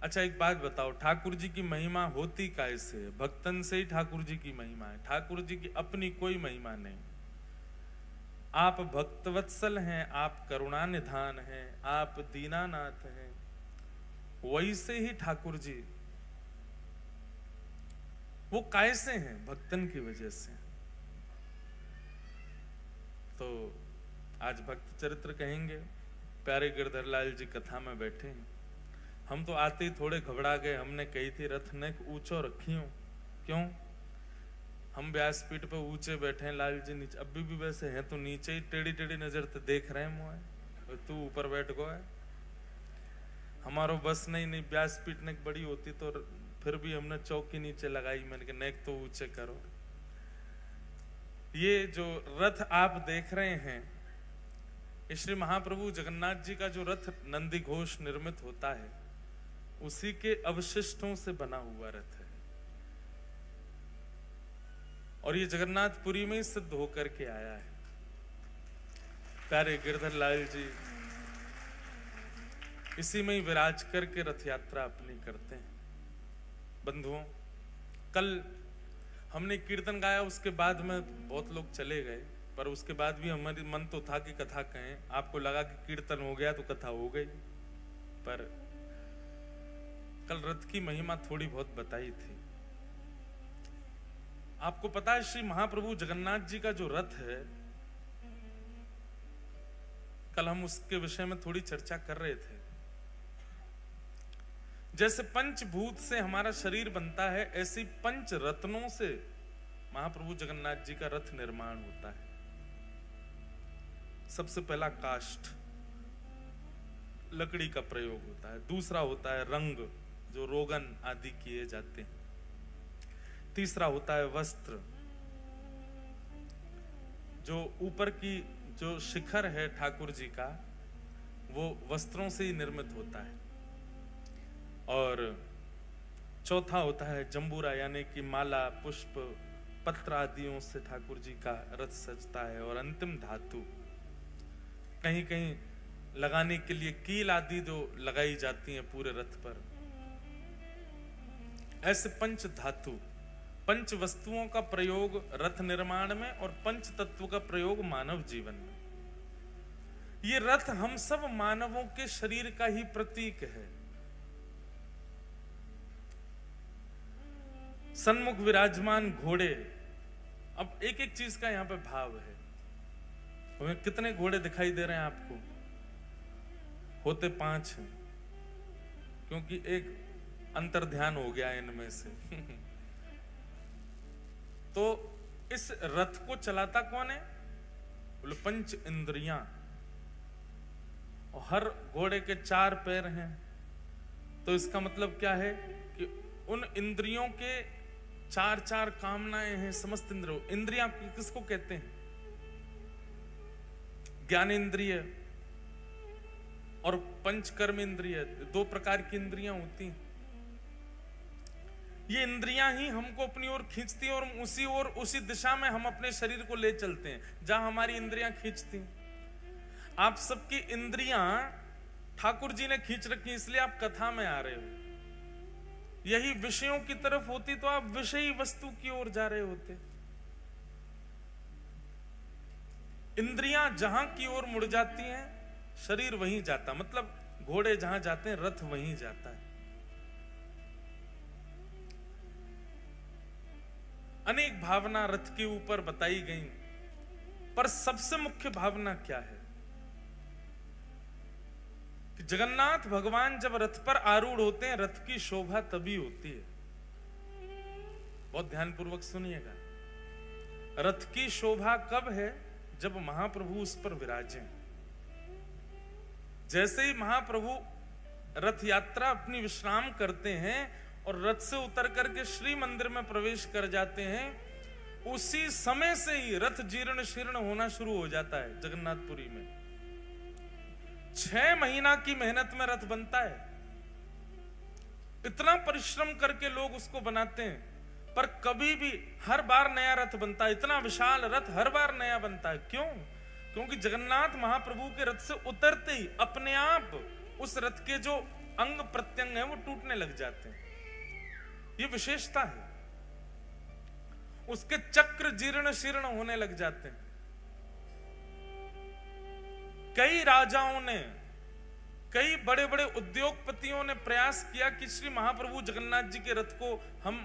अच्छा एक बात बताओ, ठाकुर जी की महिमा होती कैसे है? भक्तन से ही ठाकुर जी की महिमा है, ठाकुर जी की अपनी कोई महिमा नहीं। आप भक्तवत्सल हैं, आप करुणा निधान हैं, आप दीनानाथ हैं, वैसे ही ठाकुर जी वो कैसे हैं? भक्तन की वजह से। तो आज भक्त चरित्र कहेंगे, प्यारे गिरधर लाल जी कथा में बैठे हैं। हम तो आते ही थोड़े घबरा गए, हमने कही थी रथ ने ऊंचो रखी हो। क्यों? हम व्यासपीठ पे ऊंचे बैठे हैं, लाल जी नीचे, अभी भी वैसे हैं तो नीचे ही टेढ़ी टेढ़ी नजर तो देख रहे हैं मुझे, तू ऊपर बैठ गो है। हमारो बस नहीं, व्यासपीठ ने बड़ी होती तो फिर भी हमने चौकी नीचे लगाई, मैंने कहा नेक तो ऊंचे करो। ये जो रथ आप देख रहे हैं, श्री महाप्रभु जगन्नाथ जी का जो रथ नंदी घोष निर्मित होता है, उसी के अवशिष्टों से बना हुआ रथ है। और ये जगन्नाथपुरी में ही सिद्ध होकर के आया है। प्यारे गिरधर लाल जी इसी में ही विराज करके रथ यात्रा अपनी करते हैं। बंधुओं, कल हमने कीर्तन गाया, उसके बाद में बहुत लोग चले गए, पर उसके बाद भी हमारी मन तो था कि कथा कहें। आपको लगा कि कीर्तन हो गया तो कथा हो गई, पर कल रथ की महिमा थोड़ी बहुत बताई थी। आपको पता है श्री महाप्रभु जगन्नाथ जी का जो रथ है, कल हम उसके विषय में थोड़ी चर्चा कर रहे थे। जैसे पंचभूत से हमारा शरीर बनता है, ऐसी पंच रत्नों से महाप्रभु जगन्नाथ जी का रथ निर्माण होता है। सबसे पहला काष्ठ, लकड़ी का प्रयोग होता है। दूसरा होता है रंग, जो रोगन आदि किए जाते हैं। तीसरा होता है वस्त्र, जो ऊपर की जो शिखर है ठाकुर जी का, वो वस्त्रों से ही निर्मित होता है। और चौथा होता है जंबूरा, यानी कि माला, पुष्प, पत्र आदियों से ठाकुर जी का रथ सजता है। और अंतिम धातु, कहीं कहीं लगाने के लिए कील आदि जो लगाई जाती हैं पूरे रथ पर। ऐसे पंच धातु, पंच वस्तुओं का प्रयोग रथ निर्माण में और पंच तत्व का प्रयोग मानव जीवन में। ये रथ हम सब मानवों के शरीर का ही प्रतीक है। सन्मुख विराजमान घोड़े, अब एक एक चीज का यहां पे भाव है। हमें कितने घोड़े दिखाई दे रहे हैं आपको? होते 5 हैं, क्योंकि एक अंतर ध्यान हो गया इनमें से। तो इस रथ को चलाता कौन है? बोले पंच इंद्रियां। और हर घोड़े के 4 पैर हैं, तो इसका मतलब क्या है कि उन इंद्रियों के 4 कामनाएं हैं। समस्त इंद्रियां किसको कहते हैं? ज्ञानेंद्रिय और पंचकर्म इंद्रिय, 2 प्रकार की इंद्रियां होती हैं। ये इंद्रियां ही हमको अपनी ओर खींचती हैं, और उसी ओर, उसी दिशा में हम अपने शरीर को ले चलते हैं जहां हमारी इंद्रियां खींचती हैं। आप सबकी इंद्रियां ठाकुर जी ने खींच रखी, इसलिए आप कथा में आ रहे हो। यही विषयों की तरफ होती तो आप विषयी वस्तु की ओर जा रहे होते। इंद्रियां जहां की ओर मुड़ जाती हैं, शरीर वहीं जाता। मतलब घोड़े जहां जाते हैं, रथ वहीं जाता है। अनेक भावना रथ के ऊपर बताई गई, पर सबसे मुख्य भावना क्या है कि जगन्नाथ भगवान जब रथ पर आरूढ़ होते हैं, रथ की शोभा तभी होती है। बहुत ध्यानपूर्वक सुनिएगा। रथ की शोभा कब है? जब महाप्रभु उस पर विराजें। जैसे ही महाप्रभु रथ यात्रा अपनी विश्राम करते हैं और रथ से उतर करके श्री मंदिर में प्रवेश कर जाते हैं, उसी समय से ही रथ जीर्ण शीर्ण होना शुरू हो जाता है। जगन्नाथपुरी में 6 महीना की मेहनत में रथ बनता है। इतना परिश्रम करके लोग उसको बनाते हैं, पर कभी भी हर बार नया रथ बनता है। इतना विशाल रथ हर बार नया बनता है। क्यों? क्योंकि जगन्नाथ महाप्रभु के रथ से उतरते ही अपने आप उस रथ के जो अंग प्रत्यंग है वो टूटने लग जाते हैं। ये विशेषता है। उसके चक्र जीर्ण शीर्ण होने लग जाते हैं। कई राजाओं ने, कई बड़े बड़े उद्योगपतियों ने प्रयास किया कि श्री महाप्रभु जगन्नाथ जी के रथ को हम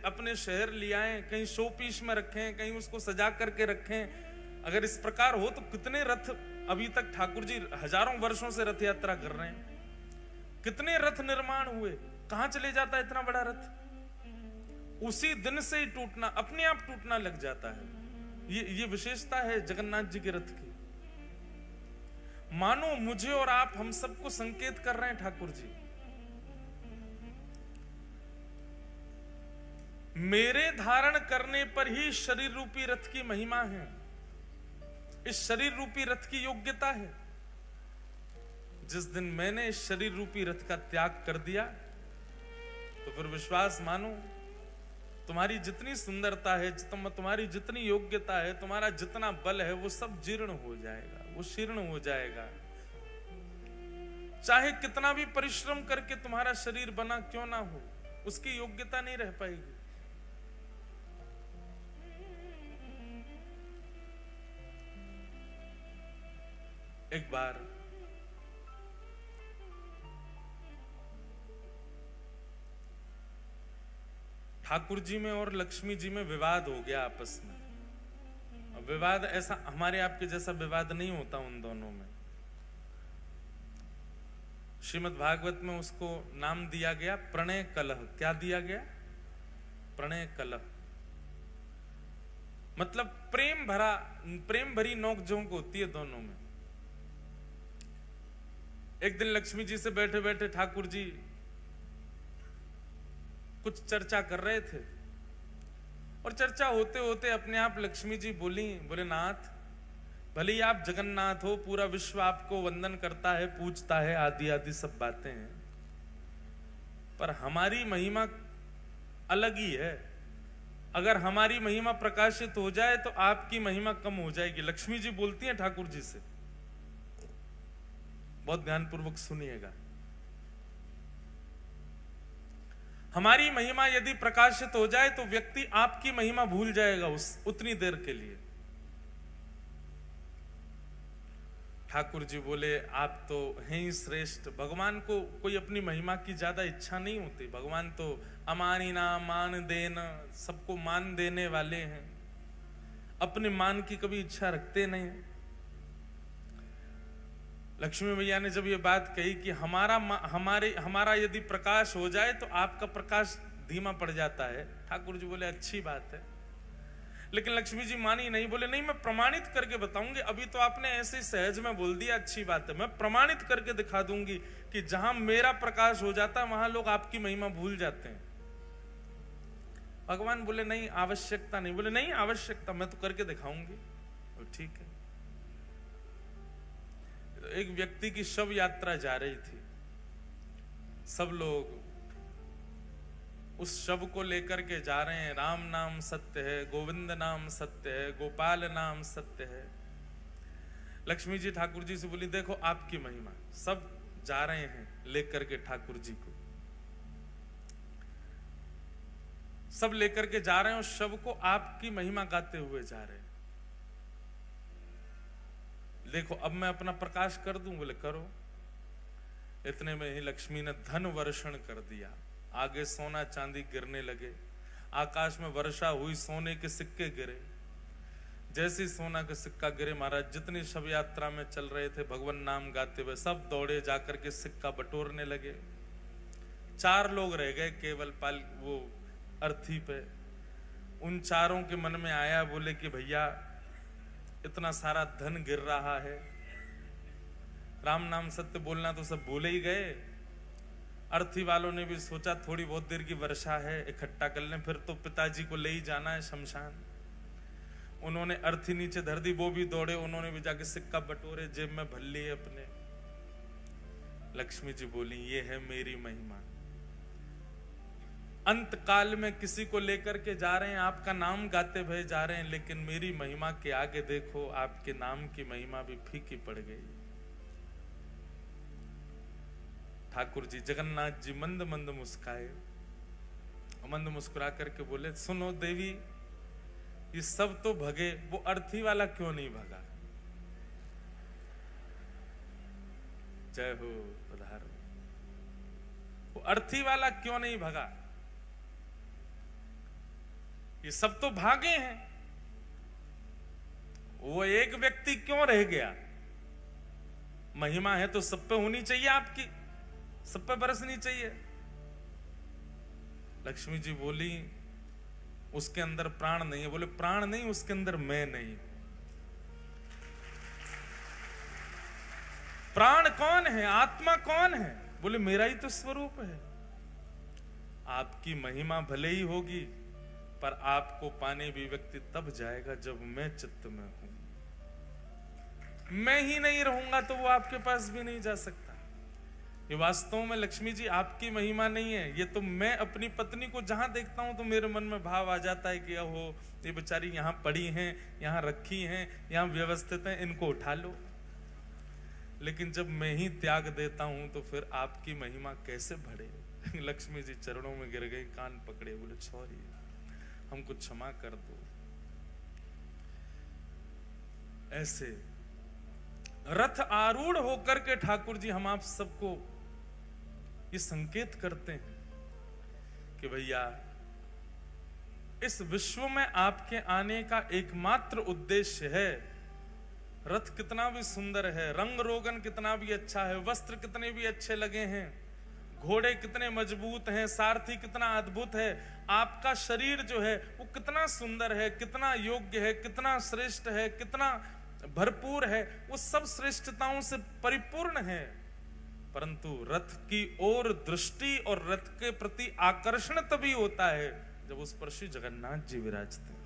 अपने शहर ले आएं, कहीं शो पीस में रखें, कहीं उसको सजा करके रखें। अगर इस प्रकार हो तो कितने रथ अभी तक ठाकुर जी हजारों वर्षों से रथ यात्रा कर रहे हैं, कितने रथ निर्माण हुए, कहां चले जाता है इतना बड़ा रथ? उसी दिन से ही टूटना, अपने आप टूटना लग जाता है। ये विशेषता है जगन्नाथ जी के रथ की। मानो मुझे और आप हम सबको संकेत कर रहे हैं ठाकुर जी, मेरे धारण करने पर ही शरीर रूपी रथ की महिमा है, इस शरीर रूपी रथ की योग्यता है। जिस दिन मैंने इस शरीर रूपी रथ का त्याग कर दिया तो फिर विश्वास मानो, तुम्हारी जितनी सुंदरता है, तुम्हारी जितनी योग्यता है, तुम्हारा जितना बल है, वो सब जीर्ण हो जाएगा, वो शीर्ण हो जाएगा। चाहे कितना भी परिश्रम करके तुम्हारा शरीर बना क्यों ना हो, उसकी योग्यता नहीं रह पाएगी। एक बार ठाकुर जी में और लक्ष्मी जी में विवाद हो गया आपस में। विवाद ऐसा हमारे आपके जैसा विवाद नहीं होता उन दोनों में। श्रीमद् भागवत में उसको नाम दिया गया प्रणय कलह। क्या दिया गया? प्रणय कलह। मतलब प्रेम भरी नोकझोंक होती है दोनों में। एक दिन लक्ष्मी जी से बैठे बैठे ठाकुर जी कुछ चर्चा कर रहे थे और चर्चा होते होते अपने आप लक्ष्मी जी बोले नाथ, भले ही आप जगन्नाथ हो, पूरा विश्व आपको वंदन करता है, पूजता है, आदि आदि सब बातें हैं, पर हमारी महिमा अलग ही है। अगर हमारी महिमा प्रकाशित हो जाए तो आपकी महिमा कम हो जाएगी। लक्ष्मी जी बोलती हैं ठाकुर जी से, बहुत ध्यानपूर्वक सुनिएगा। हमारी महिमा यदि प्रकाशित हो जाए तो व्यक्ति आपकी महिमा भूल जाएगा उतनी देर के लिए। ठाकुर जी बोले आप तो हैं ही श्रेष्ठ। भगवान को कोई अपनी महिमा की ज्यादा इच्छा नहीं होती। भगवान तो अमानिना मान देना, सबको मान देने वाले हैं, अपने मान की कभी इच्छा रखते नहीं। लक्ष्मी मैया ने जब ये बात कही कि हमारा यदि प्रकाश हो जाए तो आपका प्रकाश धीमा पड़ जाता है, ठाकुर जी बोले अच्छी बात है। लेकिन लक्ष्मी जी मानी नहीं, बोले नहीं मैं प्रमाणित करके बताऊंगी। अभी तो आपने ऐसे सहज में बोल दिया अच्छी बात है, मैं प्रमाणित करके दिखा दूंगी कि जहां मेरा प्रकाश हो जाता है वहां लोग आपकी महिमा भूल जाते हैं। भगवान बोले नहीं आवश्यकता नहीं। बोले नहीं आवश्यकता, मैं तो करके दिखाऊंगी। ठीक है। एक व्यक्ति की शव यात्रा जा रही थी, सब लोग उस शव को लेकर के जा रहे हैं। राम नाम सत्य है, गोविंद नाम सत्य है, गोपाल नाम सत्य है। लक्ष्मी जी ठाकुर जी से बोली देखो आपकी महिमा। सब जा रहे हैं लेकर के ठाकुर जी को, सब लेकर के जा रहे हैं उस शव को, आपकी महिमा गाते हुए जा रहे हैं। देखो अब मैं अपना प्रकाश कर दूं। बोले करो। इतने में ही लक्ष्मी ने धन वर्षण कर दिया। आगे सोना चांदी गिरने लगे, आकाश में वर्षा हुई, सोने के सिक्के गिरे। जैसे सोना का सिक्का गिरे, महाराज जितनी शव यात्रा में चल रहे थे भगवान नाम गाते हुए, सब दौड़े जाकर के सिक्का बटोरने लगे। 4 लोग रह गए केवल वो अर्थी पे। उन चारों के मन में आया, बोले कि भैया इतना सारा धन गिर रहा है, राम नाम सत्य बोलना तो सब बोले ही गए। अर्थी वालों ने भी सोचा थोड़ी बहुत देर की वर्षा है, इकट्ठा कर लें, फिर तो पिताजी को ले ही जाना है शमशान। उन्होंने अर्थी नीचे धर दी, वो भी दौड़े, उन्होंने भी जाके सिक्का बटोरे, जेब में भर लिए अपने। लक्ष्मी जी बोली ये है मेरी महिमा। अंत काल में किसी को लेकर के जा रहे हैं, आपका नाम गाते हुए जा रहे हैं, लेकिन मेरी महिमा के आगे देखो आपके नाम की महिमा भी फीकी पड़ गई। ठाकुर जी जगन्नाथ जी मंद मंद मुस्काए, मंद मुस्कुरा करके बोले, सुनो देवी, ये सब तो भगे, वो अर्थी वाला क्यों नहीं भगा? जय हो, पधारो। वो अर्थी वाला क्यों नहीं भगा? ये सब तो भागे हैं, वो एक व्यक्ति क्यों रह गया? महिमा है तो सब पे होनी चाहिए, आपकी सब पे बरसनी चाहिए। लक्ष्मी जी बोली, उसके अंदर प्राण नहीं है। बोले, प्राण नहीं, उसके अंदर मैं नहीं। प्राण कौन है? आत्मा कौन है? बोले, मेरा ही तो स्वरूप है। आपकी महिमा भले ही होगी, पर आपको पाने भी व्यक्ति तब जाएगा जब मैं चित्त में हूं। मैं ही नहीं रहूंगा तो वो आपके पास भी नहीं जा सकता। ये वास्तव में लक्ष्मी जी आपकी महिमा नहीं है, ये तो मैं अपनी पत्नी को जहां देखता हूं तो मेरे मन में भाव आ जाता है कि ओहो, ये बेचारी यहां पड़ी हैं, यहां रखी हैं, यहां व्यवस्थित हैं, इनको उठा लो। लेकिन जब मैं ही त्याग देता हूं तो फिर आपकी महिमा कैसे बढ़े? लक्ष्मी जी चरणों में गिर गई, कान पकड़े, बोले, सॉरी, हमको क्षमा कर दो। ऐसे रथ आरूढ़ होकर के ठाकुर जी हम आप सबको ये संकेत करते हैं कि भैया, इस विश्व में आपके आने का एकमात्र उद्देश्य है। रथ कितना भी सुंदर है, रंग रोगन कितना भी अच्छा है, वस्त्र कितने भी अच्छे लगे हैं, घोड़े कितने मजबूत हैं, सारथी कितना अद्भुत है, आपका शरीर जो है वो कितना सुंदर है, कितना योग्य है, कितना श्रेष्ठ है, कितना भरपूर है, वो सब श्रेष्ठताओं से परिपूर्ण है। परंतु रथ की ओर दृष्टि और रथ के प्रति आकर्षण तभी होता है जब उस पर श्री जगन्नाथ जी विराजते हैं।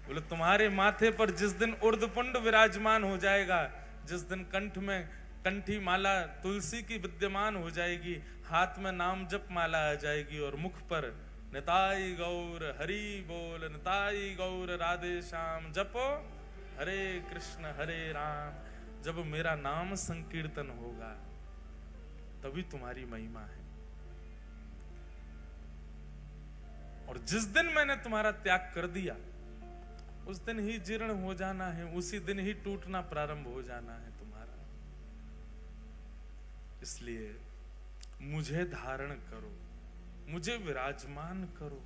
बोले, तुम्हारे माथे पर जिस दिन उर्ध्वपुंड विराजमान हो जाएगा, जिस दिन कंठ में कंठी माला तुलसी की विद्यमान हो जाएगी, हाथ में नाम जप माला आ जाएगी और मुख पर निताई गौर हरि बोल, निताई गौर राधे श्याम, जपो हरे कृष्ण हरे राम, जब मेरा नाम संकीर्तन होगा तभी तुम्हारी महिमा है। और जिस दिन मैंने तुम्हारा त्याग कर दिया, उस दिन ही जीर्ण हो जाना है, उसी दिन ही टूटना प्रारंभ हो जाना है तुम्हारा। इसलिए मुझे धारण करो, मुझे विराजमान करो।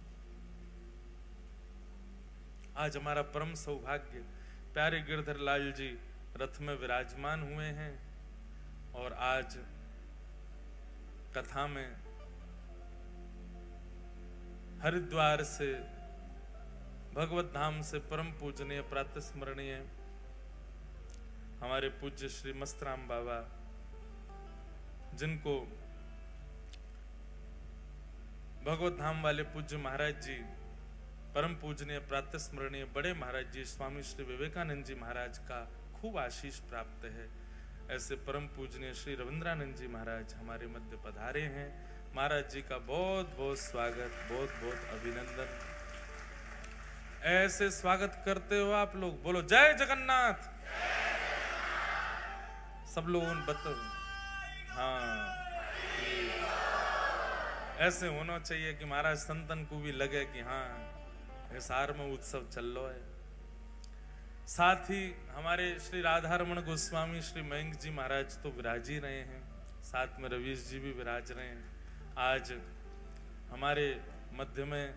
आज हमारा परम सौभाग्य, प्यारे गिरधर लाल जी रथ में विराजमान हुए हैं और आज कथा में हरिद्वार से, भगवत धाम से परम पूजनीय प्रातः स्मरणीय हमारे पूज्य श्री मस्तराम बाबा, जिनको भगवत धाम वाले पूज्य महाराज जी, परम पूजनीय प्रातः स्मरणीय बड़े महाराज जी स्वामी श्री विवेकानंद जी महाराज का खूब आशीष प्राप्त है। ऐसे परम पूजनीय श्री रविंद्रानंद जी महाराज हमारे मध्य पधारे हैं। महाराज जी का बहुत बहुत स्वागत, बहुत बहुत अभिनंदन। ऐसे स्वागत करते हो आप लोग, बोलो जय जगन्नाथ। सब लोगों ने बताओ, हाँ, ऐसे होना चाहिए कि महाराज संतन को भी लगे कि हाँ, हिसार में उत्सव चल रहा है। साथ ही हमारे श्री राधारमण गोस्वामी श्री मयंक जी महाराज तो विराज ही रहे हैं, साथ में रवीश जी भी विराज रहे हैं। आज हमारे मध्य में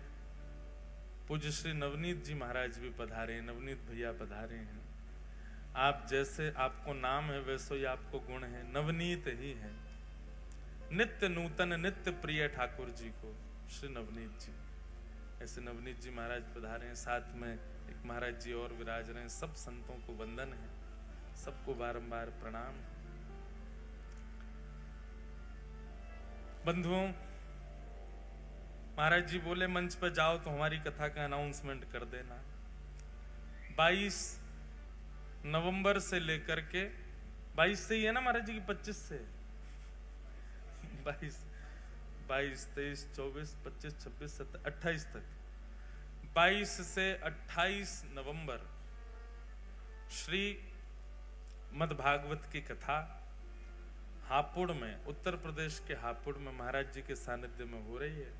पूज्य श्री नवनीत जी महाराज भी पधारे हैं, नवनीत भैया पधारे हैं। आप जैसे आपको नाम है वैसे ही आपको गुण है, नवनीत ही है, नित्य नूतन नित्य प्रिय ठाकुर जी को श्री नवनीत जी। ऐसे नवनीत जी महाराज पधारे हैं, साथ में एक महाराज जी और विराज रहे हैं। सब संतों को वंदन है, सबको बारंबार प्रणाम। बंधुओं, महाराज जी बोले मंच पर जाओ तो हमारी कथा का अनाउंसमेंट कर देना। 22 नवंबर से लेकर के 22 से ही है ना महाराज जी की, 25 से 22, 23, 24, 25, 26, 27, 28 तक, 22 से 28 नवंबर श्री मद्भागवत की कथा हापुड़ में, उत्तर प्रदेश के हापुड़ में महाराज जी के सानिध्य में हो रही है।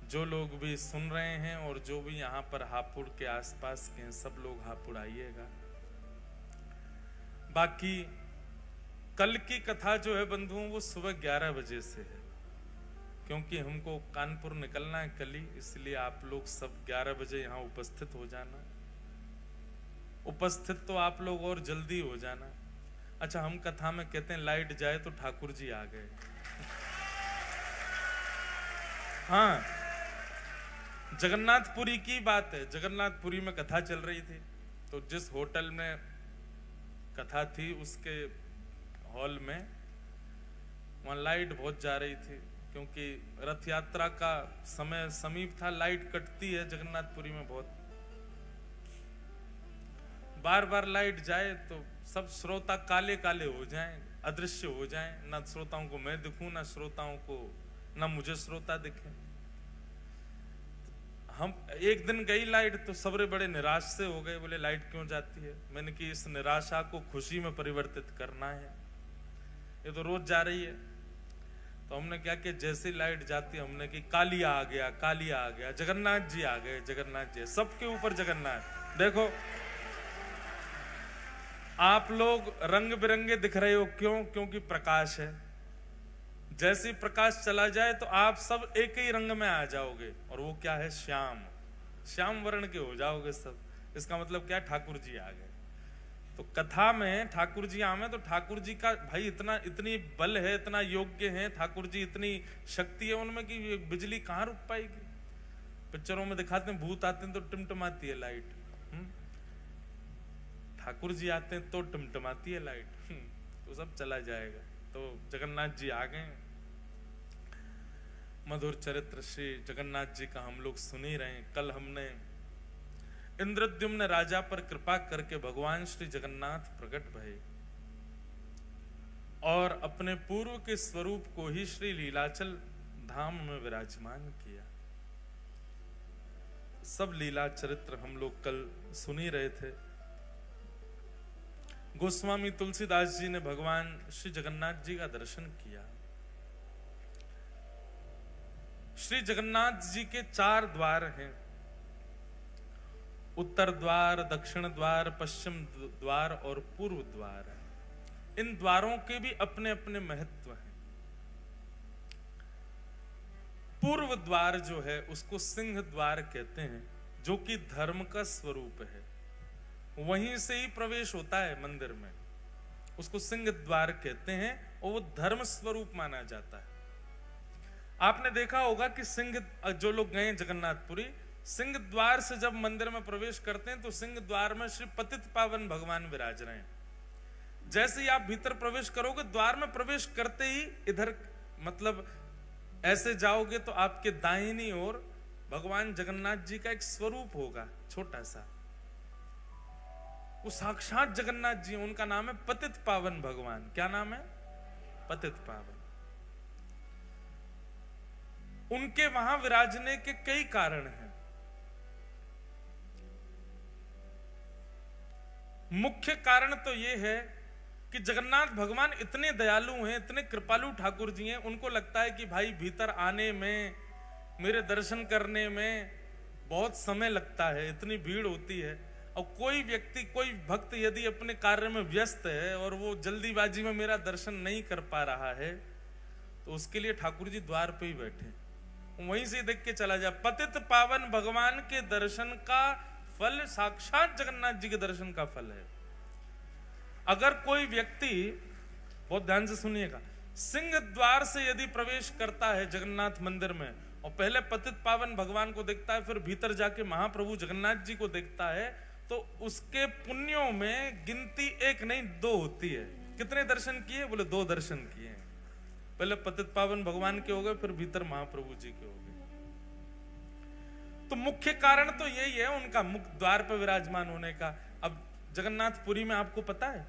जो लोग भी सुन रहे हैं और जो भी यहाँ पर हापुड़ के आसपास के हैं, सब लोग हापुड़ आइएगा। बाकी कल की कथा जो है बंधुओं, वो सुबह 11 बजे से है, क्योंकि हमको कानपुर निकलना है कल ही, इसलिए आप लोग सब 11 बजे यहाँ उपस्थित हो जाना। उपस्थित तो आप लोग और जल्दी हो जाना। अच्छा, हम कथा में कहते हैं लाइट जाए तो ठाकुर जी आ गए। हाँ, जगन्नाथपुरी की बात है। जगन्नाथपुरी में कथा चल रही थी, तो जिस होटल में कथा थी उसके हॉल में वहां लाइट बहुत जा रही थी, क्योंकि रथ यात्रा का समय समीप था। लाइट कटती है जगन्नाथपुरी में बहुत, बार बार लाइट जाए तो सब श्रोता काले काले हो जाएं, अदृश्य हो जाएं। ना श्रोताओं को मैं दिखूं, ना श्रोताओं को, ना मुझे श्रोता दिखे। हम एक दिन गई लाइट तो सबरे बड़े निराश से हो गए, बोले लाइट क्यों जाती है। मैंने कि इस निराशा को खुशी में परिवर्तित करना है, ये तो रोज जा रही है। तो हमने क्या किया, जैसे लाइट जाती हमने कि कालिया आ गया, कालिया आ गया, जगन्नाथ जी आ गए, जगन्नाथ जी। सबके ऊपर जगन्नाथ। देखो आप लोग रंग बिरंगे दिख रहे हो, क्यों? क्योंकि प्रकाश है। जैसे प्रकाश चला जाए तो आप सब एक ही रंग में आ जाओगे, और वो क्या है? श्याम, श्याम वर्ण के हो जाओगे सब। इसका मतलब क्या? ठाकुर जी आ गए। तो कथा में ठाकुर जी आवे तो ठाकुर जी का भाई इतनी बल है, इतना योग्य है ठाकुर जी, इतनी शक्ति है उनमें कि बिजली कहाँ रुक पाएगी। पिक्चरों में दिखाते हैं भूत आते हैं तो टिमटिमाती है लाइट, ठाकुर जी आते हैं तो टिमटिमाती है लाइट, तो सब चला जाएगा। तो जगन्नाथ जी आ गए। मधुर चरित्र श्री जगन्नाथ जी का हम लोग सुन ही रहे हैं। कल हमने इंद्रद्युम्न राजा पर कृपा करके भगवान श्री जगन्नाथ प्रकट भये और अपने पूर्व के स्वरूप को ही श्री लीलाचल धाम में विराजमान किया। सब लीला चरित्र हम लोग कल सुन ही रहे थे। गोस्वामी तुलसीदास जी ने भगवान श्री जगन्नाथ जी का दर्शन किया। श्री जगन्नाथ जी के 4 द्वार हैं, उत्तर द्वार, दक्षिण द्वार, पश्चिम द्वार और पूर्व द्वार। इन द्वारों के भी अपने अपने महत्व हैं। पूर्व द्वार जो है उसको सिंह द्वार कहते हैं, जो कि धर्म का स्वरूप है। वहीं से ही प्रवेश होता है मंदिर में, उसको सिंह द्वार कहते हैं और वो धर्म स्वरूप माना जाता है। आपने देखा होगा कि सिंह, जो लोग गए जगन्नाथपुरी, सिंह द्वार से जब मंदिर में प्रवेश करते हैं तो सिंह द्वार में श्री पतित पावन भगवान विराज रहे हैं। जैसे ही आप भीतर प्रवेश करोगे, द्वार में प्रवेश करते ही इधर मतलब ऐसे जाओगे तो आपके दाहिनी ओर भगवान जगन्नाथ जी का एक स्वरूप होगा, छोटा सा। वो साक्षात जगन्नाथ जी, उनका नाम है पतित पावन भगवान। क्या नाम है? पतित पावन। उनके वहां विराजने के कई कारण हैं। मुख्य कारण तो यह है कि जगन्नाथ भगवान इतने दयालु हैं, इतने कृपालु ठाकुर जी हैं। उनको लगता है कि भाई भीतर आने में, मेरे दर्शन करने में बहुत समय लगता है, इतनी भीड़ होती है। और कोई व्यक्ति, कोई भक्त यदि अपने कार्य में व्यस्त है और वो जल्दीबाजी में मेरा दर्शन नहीं कर पा रहा है, तो उसके लिए ठाकुर जी द्वार पे ही बैठे, वहीं से देख के चला जाए। पतित पावन भगवान के दर्शन का फल साक्षात जगन्नाथ जी के दर्शन का फल है। अगर कोई व्यक्ति, बहुत ध्यान से सुनिएगा, सिंह द्वार से यदि प्रवेश करता है जगन्नाथ मंदिर में और पहले पतित पावन भगवान को देखता है, फिर भीतर जाके महाप्रभु जगन्नाथ जी को देखता है, तो उसके पुण्यों में गिनती 1 नहीं 2 होती है। कितने दर्शन किए? बोले 2 दर्शन किए। पहले पतित पावन भगवान के हो गए, फिर भीतर महाप्रभु जी के हो गए। तो मुख्य कारण तो यही है उनका मुख्य द्वार पर विराजमान होने का। अब जगन्नाथपुरी में आपको पता है,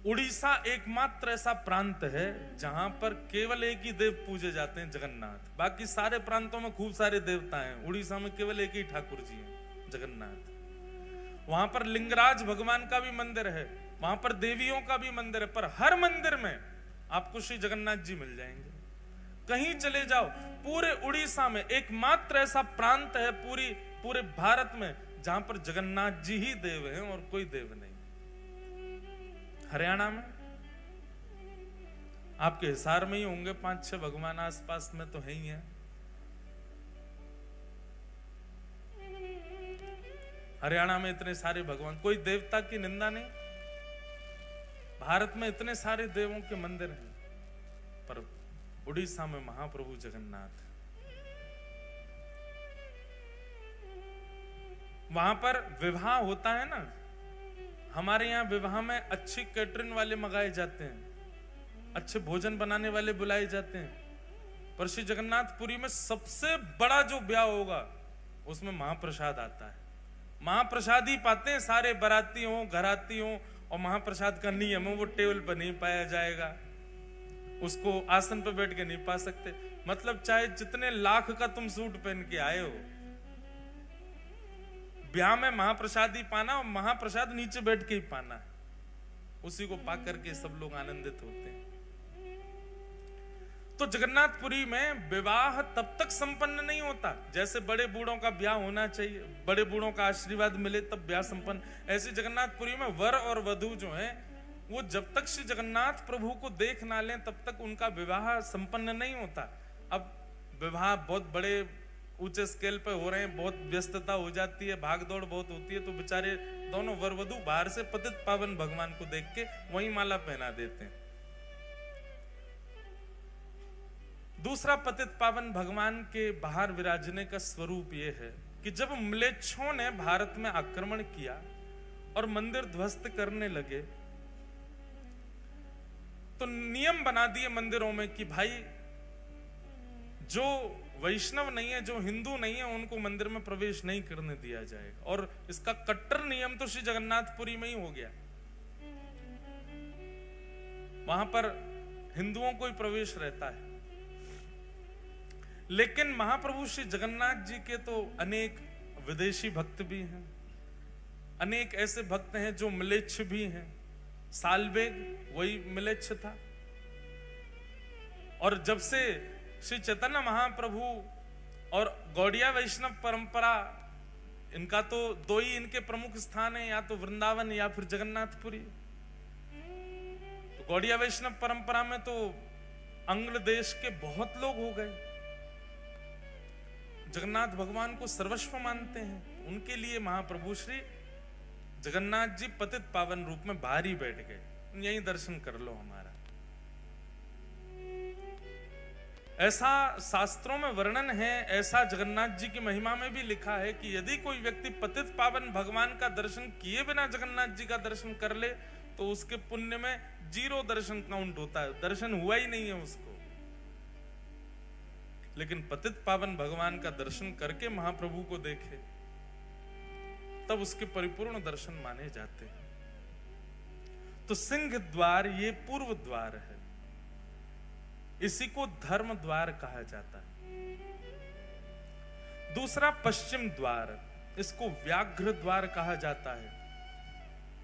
उड़ीसा एकमात्र ऐसा प्रांत है जहां पर केवल एक ही देव पूजे जाते हैं, जगन्नाथ। बाकी सारे प्रांतों में खूब सारे देवता हैं, उड़ीसा में केवल एक ही ठाकुर जी हैं, जगन्नाथ। वहां पर लिंगराज भगवान का भी मंदिर है, वहां पर देवियों का भी मंदिर है, पर हर मंदिर में आपको श्री जगन्नाथ जी मिल जाएंगे। कहीं चले जाओ, पूरे उड़ीसा में एकमात्र ऐसा प्रांत है पूरे भारत में जहां पर जगन्नाथ जी ही देव हैं और कोई देव नहीं। हरियाणा में आपके हिसार में ही होंगे 5-6 भगवान, आसपास में तो है ही है। हरियाणा में इतने सारे भगवान, कोई देवता की निंदा नहीं। भारत में इतने सारे देवों के मंदिर हैं, पर उड़ीसा में महाप्रभु जगन्नाथ, वहां पर विवाह होता है ना, हमारे यहाँ विवाह में अच्छी कैटरिंग वाले मंगाए जाते हैं, अच्छे भोजन बनाने वाले बुलाए जाते हैं, पर श्री जगन्नाथपुरी में सबसे बड़ा जो ब्याह होगा उसमें महाप्रसाद आता है। महाप्रसाद ही पाते हैं सारे, बाराती हो घराती हो, और महाप्रसाद का नियम है वो टेबल पर नहीं पाया जाएगा, उसको आसन पर बैठ के नहीं पा सकते। मतलब चाहे जितने लाख का तुम सूट पहन के आए हो, ब्याह में महाप्रसाद ही पाना, और महाप्रसाद नीचे बैठ के ही पाना है, उसी को पा करके सब लोग आनंदित होते हैं। तो जगन्नाथपुरी में विवाह तब तक संपन्न नहीं होता जैसे बड़े बूढ़ों का ब्याह होना चाहिए, बड़े बूढ़ों का आशीर्वाद मिले तब ब्याह संपन्न। ऐसे जगन्नाथपुरी में वर और वधू जो है वो जब तक श्री जगन्नाथ प्रभु को देख ना लें तब तक उनका विवाह संपन्न नहीं होता। अब विवाह बहुत बड़े ऊंचे स्केल पे हो रहे हैं, बहुत व्यस्तता हो जाती है, भागदौड़ बहुत होती है, तो बेचारे दोनों वर वधू बाहर से पतित पावन भगवान को देख के वहीं माला पहना देते हैं। दूसरा पतित पावन भगवान के बाहर विराजने का स्वरूप यह है कि जब म्लेच्छों ने भारत में आक्रमण किया और मंदिर ध्वस्त करने लगे, तो नियम बना दिए मंदिरों में कि भाई जो वैष्णव नहीं है, जो हिंदू नहीं है, उनको मंदिर में प्रवेश नहीं करने दिया जाएगा। और इसका कट्टर नियम तो श्री जगन्नाथपुरी में ही हो गया, वहां पर हिंदुओं को ही प्रवेश रहता है। लेकिन महाप्रभु श्री जगन्नाथ जी के तो अनेक विदेशी भक्त भी हैं, अनेक ऐसे भक्त हैं जो म्लेच्छ भी हैं। सालबेग वही म्लेच्छ था, और जब से श्री चैतन्य महाप्रभु और गौड़िया वैष्णव परंपरा, इनका तो दो ही इनके प्रमुख स्थान है, या तो वृंदावन या फिर जगन्नाथपुरी। तो गौड़िया वैष्णव परंपरा में तो अंग्ल देश के बहुत लोग हो गए, जगन्नाथ भगवान को सर्वस्व मानते हैं। उनके लिए महाप्रभु श्री जगन्नाथ जी पतित पावन रूप में बाहर ही बैठ गए, यहीं दर्शन कर लो हमारा। ऐसा शास्त्रों में वर्णन है, ऐसा जगन्नाथ जी की महिमा में भी लिखा है कि यदि कोई व्यक्ति पतित पावन भगवान का दर्शन किए बिना जगन्नाथ जी का दर्शन कर ले तो उसके पुण्य में 0 दर्शन काउंट होता है, दर्शन हुआ ही नहीं है उसको। लेकिन पतित पावन भगवान का दर्शन करके महाप्रभु को देखे तब उसके परिपूर्ण दर्शन माने जाते हैं। तो सिंह द्वार ये पूर्व द्वार है, इसी को धर्म द्वार कहा जाता है। दूसरा पश्चिम द्वार, इसको व्याघ्र द्वार कहा जाता है।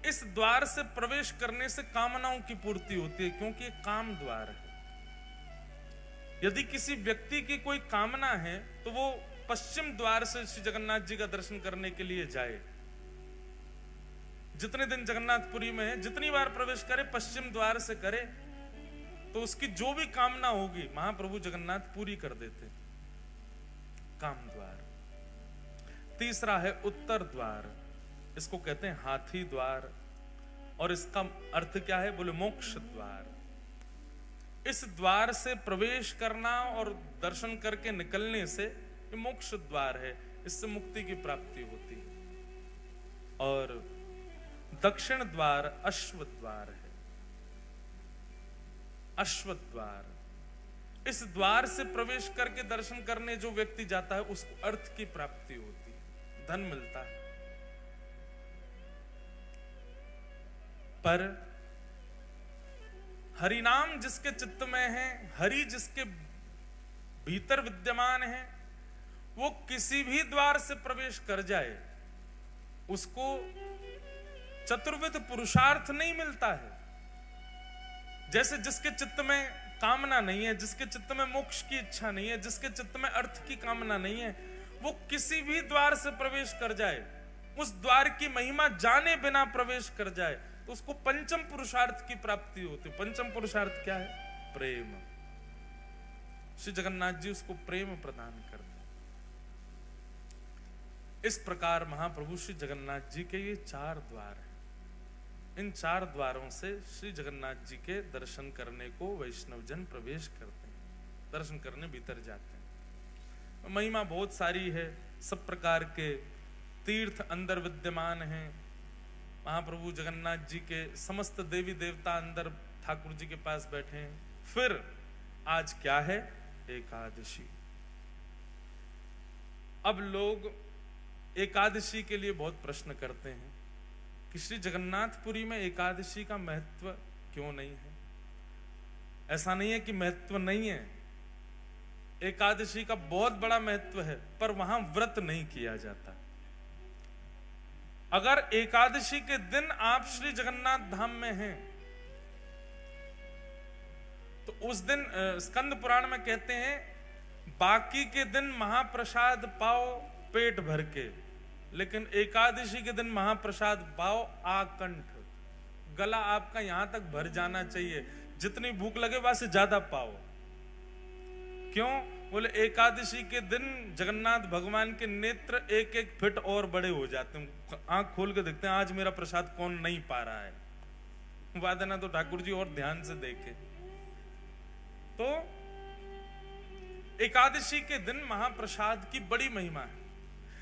इस द्वार से प्रवेश करने से कामनाओं की पूर्ति होती है, क्योंकि ये काम द्वार है। यदि किसी व्यक्ति की कोई कामना है तो वो पश्चिम द्वार से श्री जगन्नाथ जी का दर्शन करने के लिए जाए। जितने दिन जगन्नाथपुरी में है, जितनी बार प्रवेश करे पश्चिम द्वार से करे, तो उसकी जो भी कामना होगी महाप्रभु जगन्नाथ पूरी कर देते। काम द्वार। तीसरा है उत्तर द्वार, इसको कहते हैं हाथी द्वार, और इसका अर्थ क्या है, बोले मोक्ष द्वार। इस द्वार से प्रवेश करना और दर्शन करके निकलने से ये मोक्ष द्वार है, इससे मुक्ति की प्राप्ति होती है। और दक्षिण द्वार अश्व द्वार है। अश्व द्वार, इस द्वार से प्रवेश करके दर्शन करने जो व्यक्ति जाता है उसको अर्थ की प्राप्ति होती है, धन मिलता है। पर हरि नाम जिसके चित्त में है, हरि जिसके भीतर विद्यमान है, वो किसी भी द्वार से प्रवेश कर जाए उसको चतुर्विध पुरुषार्थ नहीं मिलता है। जैसे जिसके चित्त में कामना नहीं है, जिसके चित्त में मोक्ष की इच्छा नहीं है, जिसके चित्त में अर्थ की कामना नहीं है, वो किसी भी द्वार से प्रवेश कर जाए, उस द्वार की महिमा जाने बिना प्रवेश कर जाए, तो उसको पंचम पुरुषार्थ की प्राप्ति होती है। पंचम पुरुषार्थ क्या है? प्रेम। श्री जगन्नाथ जी उसको प्रेम प्रदान करते हैं। इस प्रकार महाप्रभु श्री जगन्नाथ जी के ये 4 द्वार हैं। इन 4 द्वारों से श्री जगन्नाथ जी के दर्शन करने को वैष्णव जन प्रवेश करते हैं, दर्शन करने भीतर जाते हैं। महिमा बहुत सारी है, सब प्रकार के तीर्थ अंदर विद्यमान हैं। महाप्रभु जगन्नाथ जी के समस्त देवी देवता अंदर ठाकुर जी के पास बैठे हैं। फिर आज क्या है? एकादशी। अब लोग एकादशी के लिए बहुत प्रश्न करते हैं कि श्री जगन्नाथपुरी में एकादशी का महत्व क्यों नहीं है? ऐसा नहीं है कि महत्व नहीं है, एकादशी का बहुत बड़ा महत्व है, पर वहां व्रत नहीं किया जाता। अगर एकादशी के दिन आप श्री जगन्नाथ धाम में हैं, तो उस दिन स्कंद पुराण में कहते हैं, बाकी के दिन महाप्रसाद पाओ पेट भर के, लेकिन एकादशी के दिन महाप्रसाद पाओ आकंठ। गला आपका यहां तक भर जाना चाहिए, जितनी भूख लगे वहां से ज्यादा पाओ। क्यों? बोले एकादशी के दिन जगन्नाथ भगवान के नेत्र 1-1 फीट और बड़े हो जाते हैं। आंख खोल के देखते हैं आज मेरा प्रसाद कौन नहीं पा रहा है। वादा ना तो ठाकुर जी और ध्यान से देखे। तो एकादशी के दिन महाप्रसाद की बड़ी महिमा है।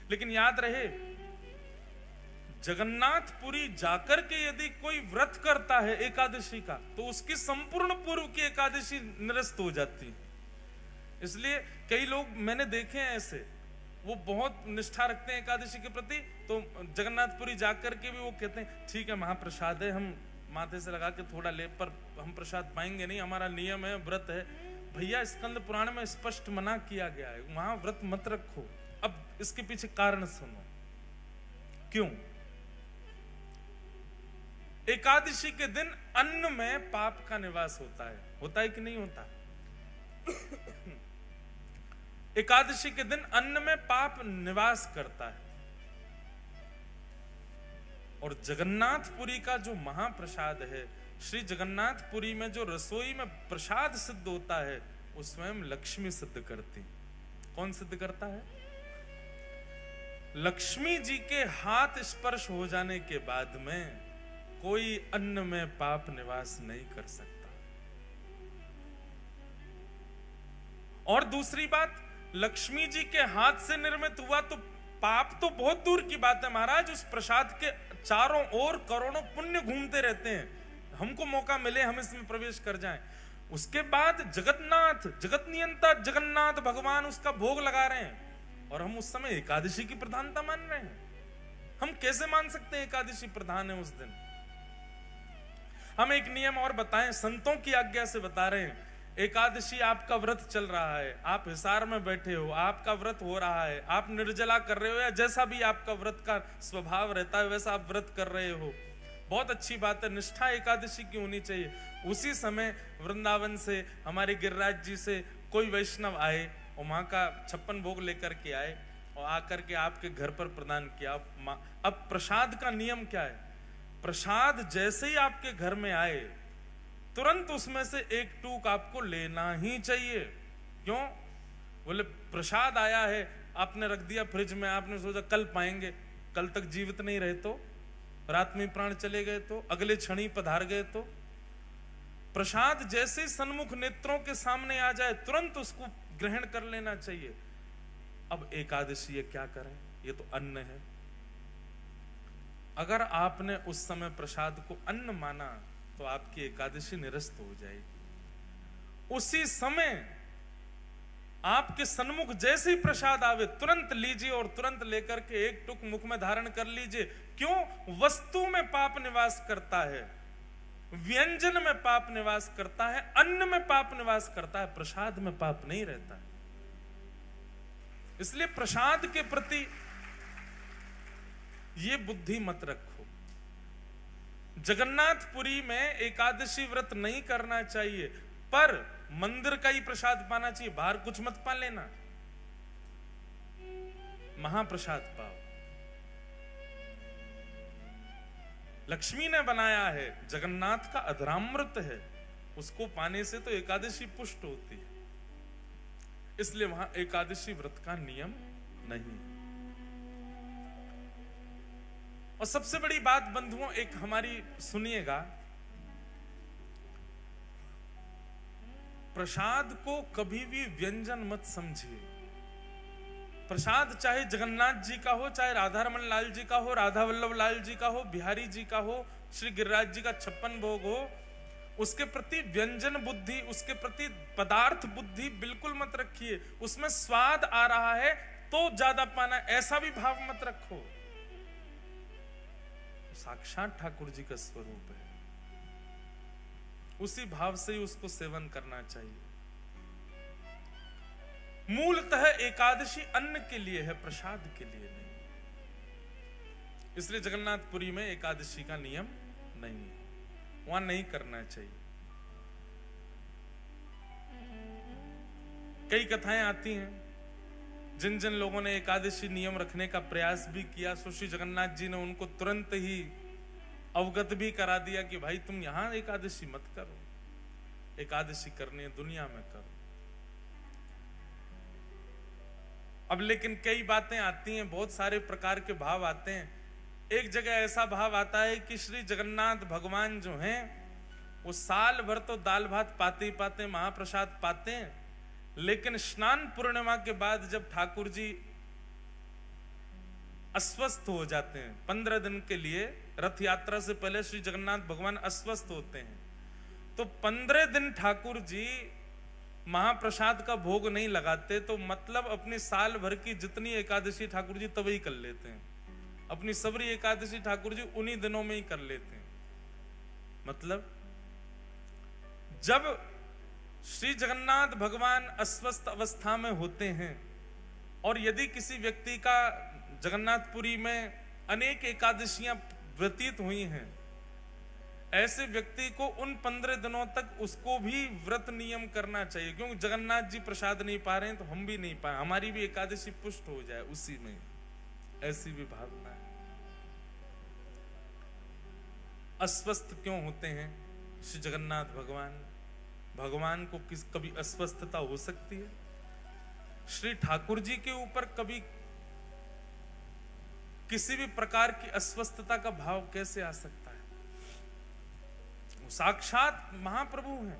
लेकिन याद रहे, जगन्नाथपुरी जाकर के यदि कोई व्रत करता है एकादशी का, तो उसकी संपूर्ण पूर्व की एकादशी निरस्त हो जाती है। इसलिए कई लोग मैंने देखे हैं ऐसे, वो बहुत निष्ठा रखते हैं एकादशी के प्रति, तो जगन्नाथपुरी जाकर के भी वो कहते हैं ठीक है महाप्रसाद है, हम माथे से लगा के थोड़ा ले, पर हम प्रसाद पाएंगे नहीं, हमारा नियम है, व्रत है। भैया स्कंद पुराण में स्पष्ट मना किया गया है, वहां व्रत मत रखो। अब इसके पीछे कारण सुनो क्यों। एकादशी के दिन अन्न में पाप का निवास होता है कि नहीं होता? एकादशी के दिन अन्न में पाप निवास करता है। और जगन्नाथपुरी का जो महाप्रसाद है, श्री जगन्नाथपुरी में जो रसोई में प्रसाद सिद्ध होता है, वो स्वयं लक्ष्मी सिद्ध करती। कौन सिद्ध करता है? लक्ष्मी जी के हाथ स्पर्श हो जाने के बाद में कोई अन्न में पाप निवास नहीं कर सकता। और दूसरी बात, लक्ष्मी जी के हाथ से निर्मित हुआ तो पाप तो बहुत दूर की बात है महाराज, उस प्रसाद के चारों ओर करोड़ों पुण्य घूमते रहते हैं। हमको मौका मिले हम इसमें प्रवेश कर जाएं। उसके बाद जगन्नाथ, जगत नियंता जगन्नाथ भगवान उसका भोग लगा रहे हैं, और हम उस समय एकादशी की प्रधानता मान रहे हैं। हम कैसे मान सकते हैं एकादशी प्रधान है उस दिन? हम एक नियम और बताएं, संतों की आज्ञा से बता रहे हैं। एकादशी आपका व्रत चल रहा है, आप हिसार में बैठे हो, आपका व्रत हो रहा है, आप निर्जला कर रहे हो, या जैसा भी आपका व्रत का स्वभाव रहता है वैसा आप व्रत कर रहे हो, बहुत अच्छी बात है, निष्ठा एकादशी की होनी चाहिए। उसी समय वृंदावन से, हमारे गिरिराज जी से कोई वैष्णव आए और वहां का 56 भोग लेकर के आए और आकर के आपके घर पर प्रदान किया। अब प्रसाद का नियम क्या है? प्रसाद जैसे ही आपके घर में आए, तुरंत उसमें से एक टूक आपको लेना ही चाहिए। क्यों? बोले प्रसाद आया है, आपने रख दिया फ्रिज में, आपने सोचा कल पाएंगे, कल तक जीवित नहीं रहे तो, रात में प्राण चले गए तो, अगले क्षण ही पधार गए तो। प्रसाद जैसे ही सन्मुख नेत्रों के सामने आ जाए, तुरंत उसको ग्रहण कर लेना चाहिए। अब एकादशी ये क्या करें? ये तो अन्न है। अगर आपने उस समय प्रसाद को अन्न माना तो आपकी एकादशी निरस्त हो जाएगी। उसी समय आपके सन्मुख जैसे ही प्रसाद आवे, तुरंत लीजिए और तुरंत लेकर के एक टुक मुख में धारण कर लीजिए। क्यों? वस्तु में पाप निवास करता है, व्यंजन में पाप निवास करता है, अन्न में पाप निवास करता है, प्रसाद में पाप नहीं रहता। इसलिए प्रसाद के प्रति ये बुद्धि मत रखो। जगन्नाथपुरी में एकादशी व्रत नहीं करना चाहिए, पर मंदिर का ही प्रसाद पाना चाहिए, बाहर कुछ मत पा लेना, महाप्रसाद पाओ। लक्ष्मी ने बनाया है, जगन्नाथ का अधरामृत है, उसको पाने से तो एकादशी पुष्ट होती है, इसलिए वहां एकादशी व्रत का नियम नहीं। और सबसे बड़ी बात बंधुओं एक हमारी सुनिएगा, प्रसाद को कभी भी व्यंजन मत समझिए। प्रसाद चाहे जगन्नाथ जी का हो, चाहे राधारमण लाल जी का हो, राधा वल्लभ लाल जी का हो, बिहारी जी का हो, श्री गिरिराज जी का 56 भोग हो, उसके प्रति व्यंजन बुद्धि, उसके प्रति पदार्थ बुद्धि बिल्कुल मत रखिए। उसमें स्वाद आ रहा है तो ज्यादा पाना, ऐसा भी भाव मत रखो। साक्षात ठाकुर जी का स्वरूप है, उसी भाव से ही उसको सेवन करना चाहिए। मूलतः एकादशी अन्न के लिए है, प्रसाद के लिए नहीं। इसलिए जगन्नाथपुरी में एकादशी का नियम नहीं है, वहां नहीं करना चाहिए। कई कथाएं आती हैं, जिन जिन लोगों ने एकादशी नियम रखने का प्रयास भी किया, श्री जगन्नाथ जी ने उनको तुरंत ही अवगत भी करा दिया कि भाई तुम यहां एकादशी मत करो, एकादशी करनी है दुनिया में करो। अब लेकिन कई बातें आती हैं, बहुत सारे प्रकार के भाव आते हैं। एक जगह ऐसा भाव आता है कि श्री जगन्नाथ भगवान जो हैं वो साल भर तो दाल भात पाते ही पाते, महाप्रसाद पाते हैं, लेकिन स्नान पूर्णिमा के बाद जब ठाकुर जी अस्वस्थ हो जाते हैं, 15 दिन के लिए रथ यात्रा से पहले श्री जगन्नाथ भगवान अस्वस्थ होते हैं, तो 15 दिन ठाकुर जी महाप्रसाद का भोग नहीं लगाते, तो मतलब अपनी साल भर की जितनी एकादशी ठाकुर जी तब ही कर लेते हैं। अपनी सबरी एकादशी ठाकुर जी उन्हीं दिनों में ही कर लेते हैं। मतलब जब श्री जगन्नाथ भगवान अस्वस्थ अवस्था में होते हैं और यदि किसी व्यक्ति का जगन्नाथपुरी में अनेक एकादशियां व्यतीत हुई हैं, ऐसे व्यक्ति को उन 15 दिनों तक उसको भी व्रत नियम करना चाहिए, क्योंकि जगन्नाथ जी प्रसाद नहीं पा रहे हैं तो हम भी नहीं पाए, हमारी भी एकादशी पुष्ट हो जाए उसी में, ऐसी भी भावना है। अस्वस्थ क्यों होते हैं श्री जगन्नाथ भगवान? भगवान को कभी अस्वस्थता हो सकती है? श्री ठाकुर जी के ऊपर कभी किसी भी प्रकार की अस्वस्थता का भाव कैसे आ सकता है? वो साक्षात महाप्रभु हैं।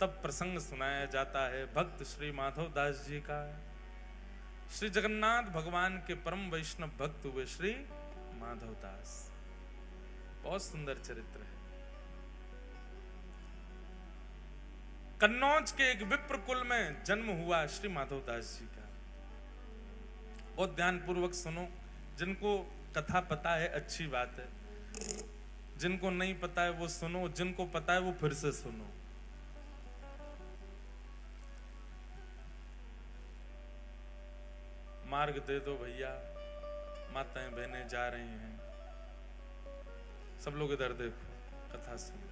तब प्रसंग सुनाया जाता है भक्त श्री माधव दास जी का। श्री जगन्नाथ भगवान के परम वैष्णव भक्त हुए श्री माधव दास। बहुत सुंदर चरित्र है। कन्नौज के एक विप्र कुल में जन्म हुआ श्री माधव दास जी का। बहुत ध्यान पूर्वक सुनो, जिनको कथा पता है अच्छी बात है, जिनको नहीं पता है वो सुनो, जिनको पता है वो फिर से सुनो। मार्ग दे दो भैया, माताएं बहनें जा रही हैं, सब लोग इधर देखो, कथा सुनो।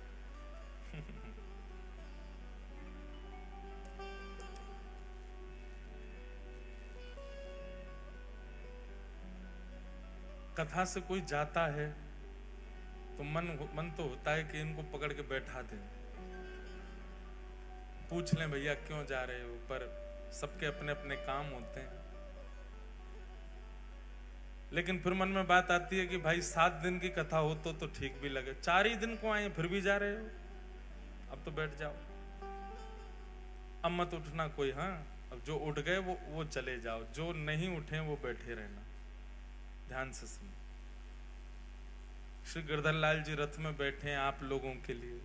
कथा से कोई जाता है तो मन तो होता है कि इनको पकड़ के बैठा दें, पूछ लें भैया क्यों जा रहे हो, पर सबके अपने अपने काम होते हैं। लेकिन फिर मन में बात आती है कि भाई 7 दिन की कथा हो तो ठीक भी लगे, 4 ही दिन को आए फिर भी जा रहे हो, अब तो बैठ जाओ, अब मत उठना कोई। हाँ, अब जो उठ गए वो चले जाओ, जो नहीं उठे वो बैठे रहना। ध्यान से सुनो। श्री गिरधर लाल जी रथ में बैठे हैं आप लोगों के लिए,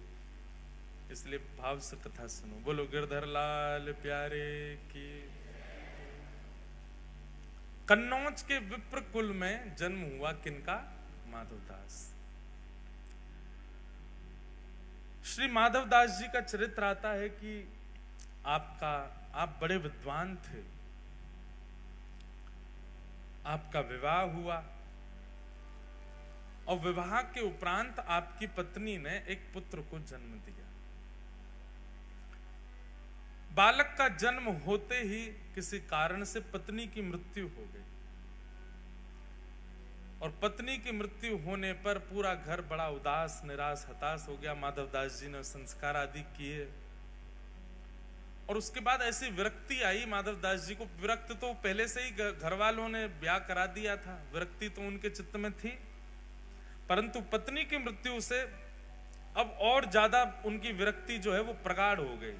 इसलिए भाव से कथा सुनो। बोलो गिरधर लाल प्यारे की। कन्नौज के विप्र कुल में जन्म हुआ किनका? माधवदास। श्री माधवदास जी का चरित्र आता है कि आप बड़े विद्वान थे, आपका विवाह हुआ, और विवाह के उपरांत आपकी पत्नी ने एक पुत्र को जन्म दिया। बालक का जन्म होते ही किसी कारण से पत्नी की मृत्यु हो गई, और पत्नी की मृत्यु होने पर पूरा घर बड़ा उदास, निराश, हताश हो गया। माधवदास जी ने संस्कार आदि किए, और उसके बाद ऐसी विरक्ति आई माधवदास जी को। विरक्त तो पहले से ही घर वालों ने ब्याह करा दिया था, विरक्ति तो उनके चित्त में थी, परंतु पत्नी की मृत्यु से अब और ज्यादा उनकी विरक्ति जो है वो प्रगाढ़ हो गई।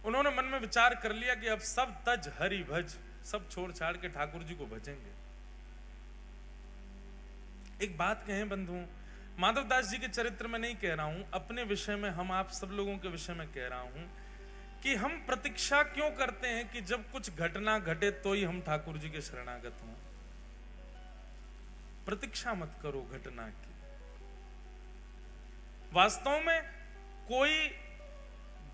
उन्होंने मन में विचार कर लिया कि अब सब तज हरि भज, सब छोड़ छाड़ के ठाकुर जी को भजेंगे। एक बात कहें बंधुओं, माधवदास जी के चरित्र में नहीं कह रहा हूं, अपने विषय में, हम आप सब लोगों के विषय में कह रहा हूं कि हम प्रतीक्षा क्यों करते हैं कि जब कुछ घटना घटे तो ही हम ठाकुर जी के शरणागत हों। प्रतीक्षा मत करो घटना की। वास्तव में कोई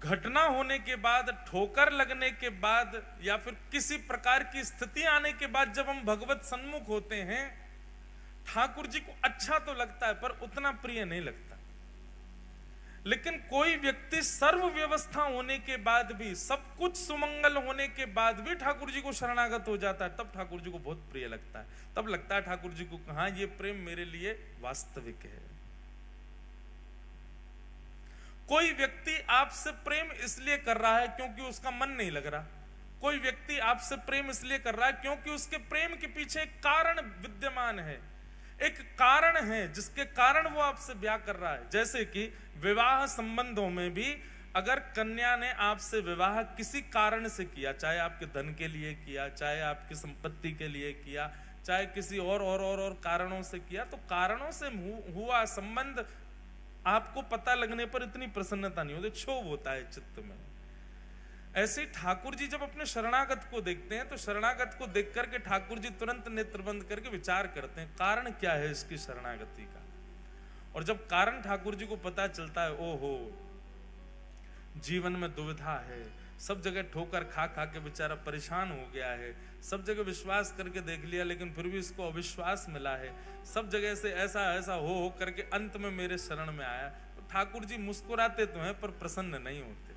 घटना होने के बाद, ठोकर लगने के बाद, या फिर किसी प्रकार की स्थिति आने के बाद जब हम भगवत सन्मुख होते हैं, ठाकुर जी को अच्छा तो लगता है पर उतना प्रिय नहीं लगता। लेकिन कोई व्यक्ति सर्व व्यवस्था होने के बाद भी, सब कुछ सुमंगल होने के बाद भी ठाकुर जी को शरणागत हो जाता है, तब ठाकुर जी को बहुत प्रिय लगता है। तब लगता है ठाकुर जी को, हाँ ये प्रेम मेरे लिए वास्तविक है। कोई व्यक्ति आपसे प्रेम इसलिए कर रहा है क्योंकि उसका मन नहीं लग रहा। कोई व्यक्ति आपसे प्रेम इसलिए कर रहा है क्योंकि उसके प्रेम के पीछे एक कारण विद्यमान है, एक कारण है जिसके कारण वो आपसे ब्याह कर रहा है। जैसे कि विवाह संबंधों में भी अगर कन्या ने आपसे विवाह किसी कारण से किया, चाहे आपके धन के लिए किया, चाहे आपकी संपत्ति के लिए किया, चाहे किसी और कारणों से किया, तो कारणों से हुआ संबंध आपको पता लगने पर इतनी प्रसन्नता नहीं होती, क्षोभ होता है चित्त में। ऐसे ही ठाकुर जी जब अपने शरणागत को देखते हैं तो शरणागत को देख करके ठाकुर जी तुरंत नेत्र बंद करके विचार करते हैं कारण क्या है इसकी शरणागति का। और जब कारण ठाकुर जी को पता चलता है, ओहो जीवन में दुविधा है, सब जगह ठोकर खा खा के बेचारा परेशान हो गया है, सब जगह विश्वास करके देख लिया लेकिन फिर भी इसको अविश्वास मिला है, सब जगह से ऐसा हो करके अंत में मेरे शरण में आया। तो ठाकुर जी मुस्कुराते तो हैं पर प्रसन्न नहीं होते।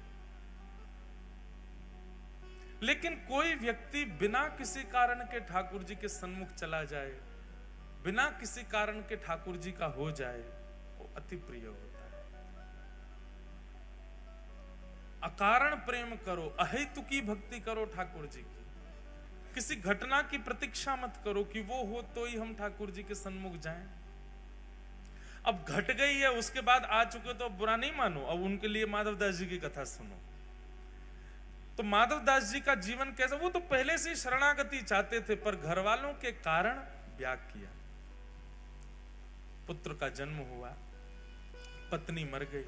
लेकिन कोई व्यक्ति बिना किसी कारण के ठाकुर जी के सन्मुख चला जाए, बिना किसी कारण के ठाकुर जी का हो जाए, वो अति प्रिय होता है। अकारण प्रेम करो, अहेतुकी भक्ति करो ठाकुर जी की। किसी घटना की प्रतीक्षा मत करो कि वो हो तो ही हम ठाकुर जी के सन्मुख जाएं। अब घट गई है, उसके बाद आ चुके तो अब बुरा नहीं मानो, अब उनके लिए माधवदास जी की कथा सुनो। तो माधवदास जी का जीवन कैसा, वो तो पहले से ही शरणागति चाहते थे पर घर वालों के कारण ब्याह किया। पुत्र का जन्म हुआ, पत्नी मर गई,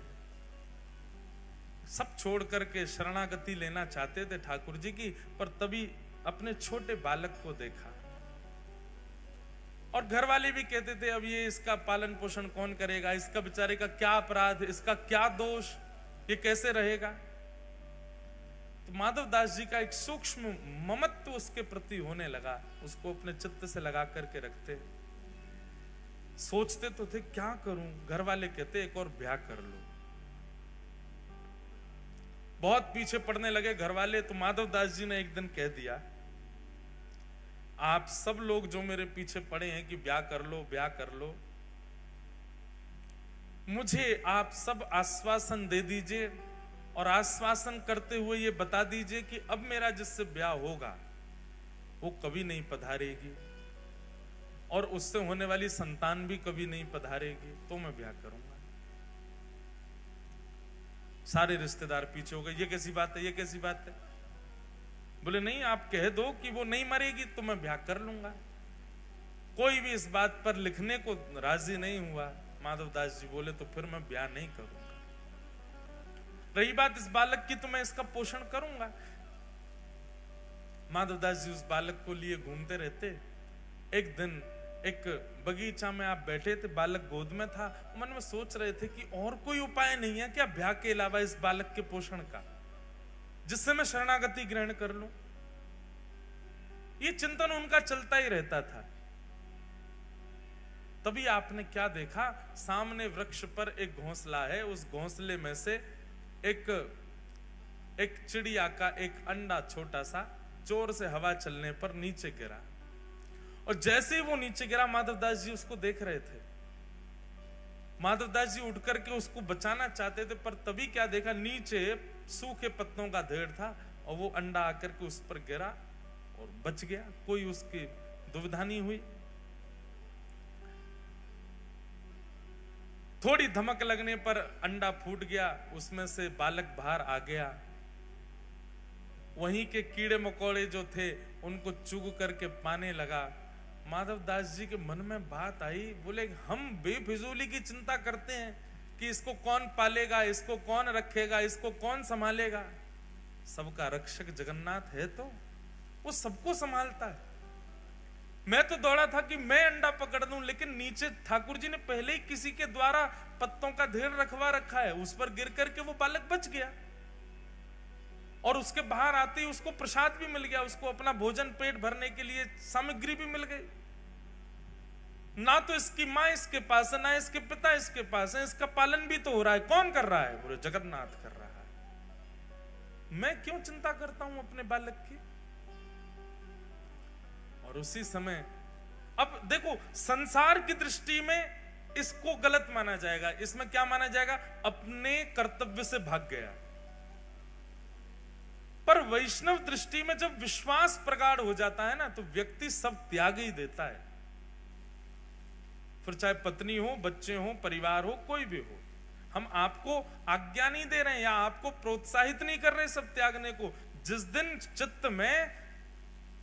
सब छोड़ करके शरणागति लेना चाहते थे ठाकुर जी की, पर तभी अपने छोटे बालक को देखा। और घर वाले भी कहते थे अब ये इसका पालन पोषण कौन करेगा, इसका बेचारे का क्या अपराध, इसका क्या दोष, ये कैसे रहेगा। तो माधवदास जी का एक सूक्ष्म ममत्व उसके प्रति होने लगा, उसको अपने चित्त से लगा करके रखते। सोचते तो थे क्या करूं, घर वाले कहते एक और ब्याह कर लो। बहुत पीछे पड़ने लगे घर वाले, तो माधवदास जी ने एक दिन कह दिया, आप सब लोग जो मेरे पीछे पड़े हैं कि ब्याह कर लो ब्याह कर लो, मुझे आप सब आश्वासन दे दीजिए और आश्वासन करते हुए ये बता दीजिए कि अब मेरा जिससे ब्याह होगा वो कभी नहीं पधारेगी और उससे होने वाली संतान भी कभी नहीं पधारेगी, तो मैं ब्याह करूंगा। सारे रिश्तेदार पीछे हो गए, ये कैसी बात है, ये कैसी बात है। बोले नहीं, आप कह दो कि वो नहीं मरेगी तो मैं ब्याह कर लूंगा। कोई भी इस बात पर लिखने को राजी नहीं हुआ। माधवदास जी बोले तो फिर मैं ब्याह नहीं करूंगा। रही बात इस बालक की, तो मैं इसका पोषण करूंगा। माधवदास जी उस बालक को लिए घूमते रहते। एक दिन एक बगीचा में आप बैठे थे, बालक गोद में था, मन में सोच रहे थे कि और कोई उपाय नहीं है क्या ब्याह के अलावा इस बालक के पोषण का, जिससे मैं शरणागति ग्रहण कर लूं। ये चिंतन उनका चलता ही रहता था। तभी आपने क्या देखा, सामने वृक्ष पर एक घोंसला है, उस घोंसले में से एक चिड़िया का एक अंडा छोटा सा जोर से हवा चलने पर नीचे गिरा, और जैसे ही वो नीचे गिरा माधवदास जी उसको देख रहे थे। माधवदास जी उठ करके उसको बचाना चाहते थे, पर तभी क्या देखा, नीचे सूखे पत्तों का ढेर था और वो अंडा आकर के उस पर गिरा और बच गया, कोई उसकी दुविधा नहीं हुई। थोड़ी धमक लगने पर अंडा फूट गया, उसमें से बालक बाहर आ गया। वहीं के कीड़े मकोड़े जो थे उनको चुग करके पाने लगा। माधवदास जी के मन में बात आई, बोले हम बेफिजूली की चिंता करते हैं कि इसको कौन पालेगा, इसको कौन रखेगा, इसको कौन संभालेगा। सबका रक्षक जगन्नाथ है तो वो सबको संभालता है। मैं तो दौड़ा था कि मैं अंडा पकड़ दूं, लेकिन नीचे ठाकुर जी ने पहले ही किसी के द्वारा पत्तों का ढेर रखवा रखा है, उस पर गिर करके वो बालक बच गया और उसके बाहर आते ही उसको प्रसाद भी मिल गया, उसको अपना भोजन पेट भरने के लिए सामग्री भी मिल गई। ना तो इसकी मां इसके पास है, ना इसके पिता इसके पास है, इसका पालन भी तो हो रहा है। कौन कर रहा है? बोले जगन्नाथ कर रहा है। मैं क्यों चिंता करता हूं अपने बालक की? और उसी समय अब देखो, संसार की दृष्टि में इसको गलत माना जाएगा। इसमें क्या माना जाएगा? अपने कर्तव्य से भाग गया। पर वैष्णव दृष्टि में जब विश्वास प्रगाढ़ हो जाता है ना, तो व्यक्ति सब त्याग ही देता है। फिर चाहे पत्नी हो, बच्चे हो, परिवार हो, कोई भी हो। हम आपको आज्ञा नहीं दे रहे हैं या आपको प्रोत्साहित नहीं कर रहे सब त्यागने को। जिस दिन चित्त में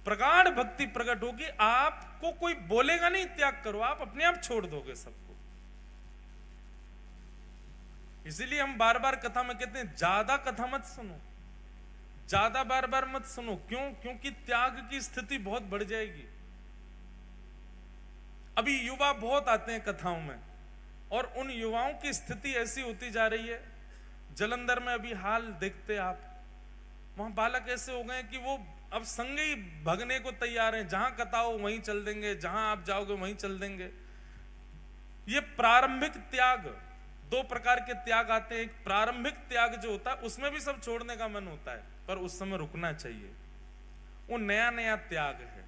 प्रगाढ़ भक्ति प्रकट होगी, आपको कोई बोलेगा नहीं त्याग करो, आप अपने आप छोड़ दोगे सबको। इसीलिए हम बार बार कथा में कहते हैं, ज्यादा कथा मत सुनो, ज्यादा बार बार मत सुनो। क्यों? क्योंकि त्याग की स्थिति बहुत बढ़ जाएगी। अभी युवा बहुत आते हैं कथाओं में, और उन युवाओं की स्थिति ऐसी होती जा रही है। जलंधर में अभी हाल देखते आप, वहां बालक ऐसे हो गए कि वो अब संग ही भगने को तैयार हैं। जहां कथा हो वहीं चल देंगे, जहां आप जाओगे वहीं चल देंगे। ये प्रारंभिक त्याग, दो प्रकार के त्याग आते हैं। एक प्रारंभिक त्याग जो होता है उसमें भी सब छोड़ने का मन होता है, पर उस समय रुकना चाहिए। वो नया नया त्याग है,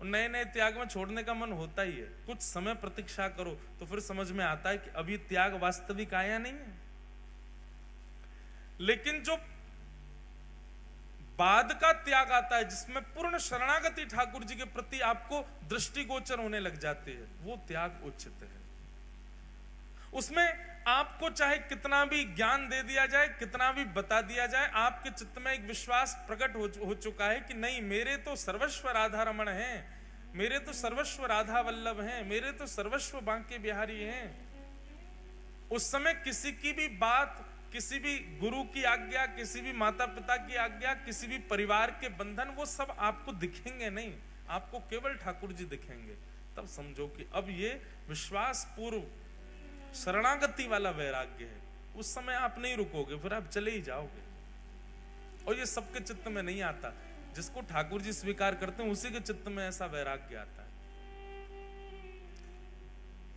नए नए त्याग में छोड़ने का मन होता ही है। कुछ समय प्रतीक्षा करो तो फिर समझ में आता है कि अभी त्याग वास्तविक आया नहीं है। लेकिन जो बाद का त्याग आता है, जिसमें पूर्ण शरणागति ठाकुर जी के प्रति आपको दृष्टिगोचर होने लग जाती है, वो त्याग उचित है। उसमें आपको चाहे कितना भी ज्ञान दे दिया जाए, कितना भी बता दिया जाए, आपके चित्त में एक विश्वास प्रकट हो चुका है कि नहीं, मेरे तो सर्वस्व राधा रमण हैं, मेरे तो सर्वस्व राधा वल्लभ हैं, मेरे तो सर्वस्व बांके बिहारी हैं। उस समय किसी की भी बात, किसी भी गुरु की आज्ञा, किसी भी माता पिता की आज्ञा, किसी भी परिवार के बंधन, वो सब आपको दिखेंगे नहीं, आपको केवल ठाकुर जी दिखेंगे। तब समझो कि अब ये विश्वास पूर्व शरणागति वाला वैराग्य है। उस समय आप नहीं रुकोगे, फिर आप चले ही जाओगे। और ये सबके चित्त में नहीं आता। जिसको ठाकुर जी स्वीकार करते हैं उसी के चित्त में ऐसा वैराग्य आता है।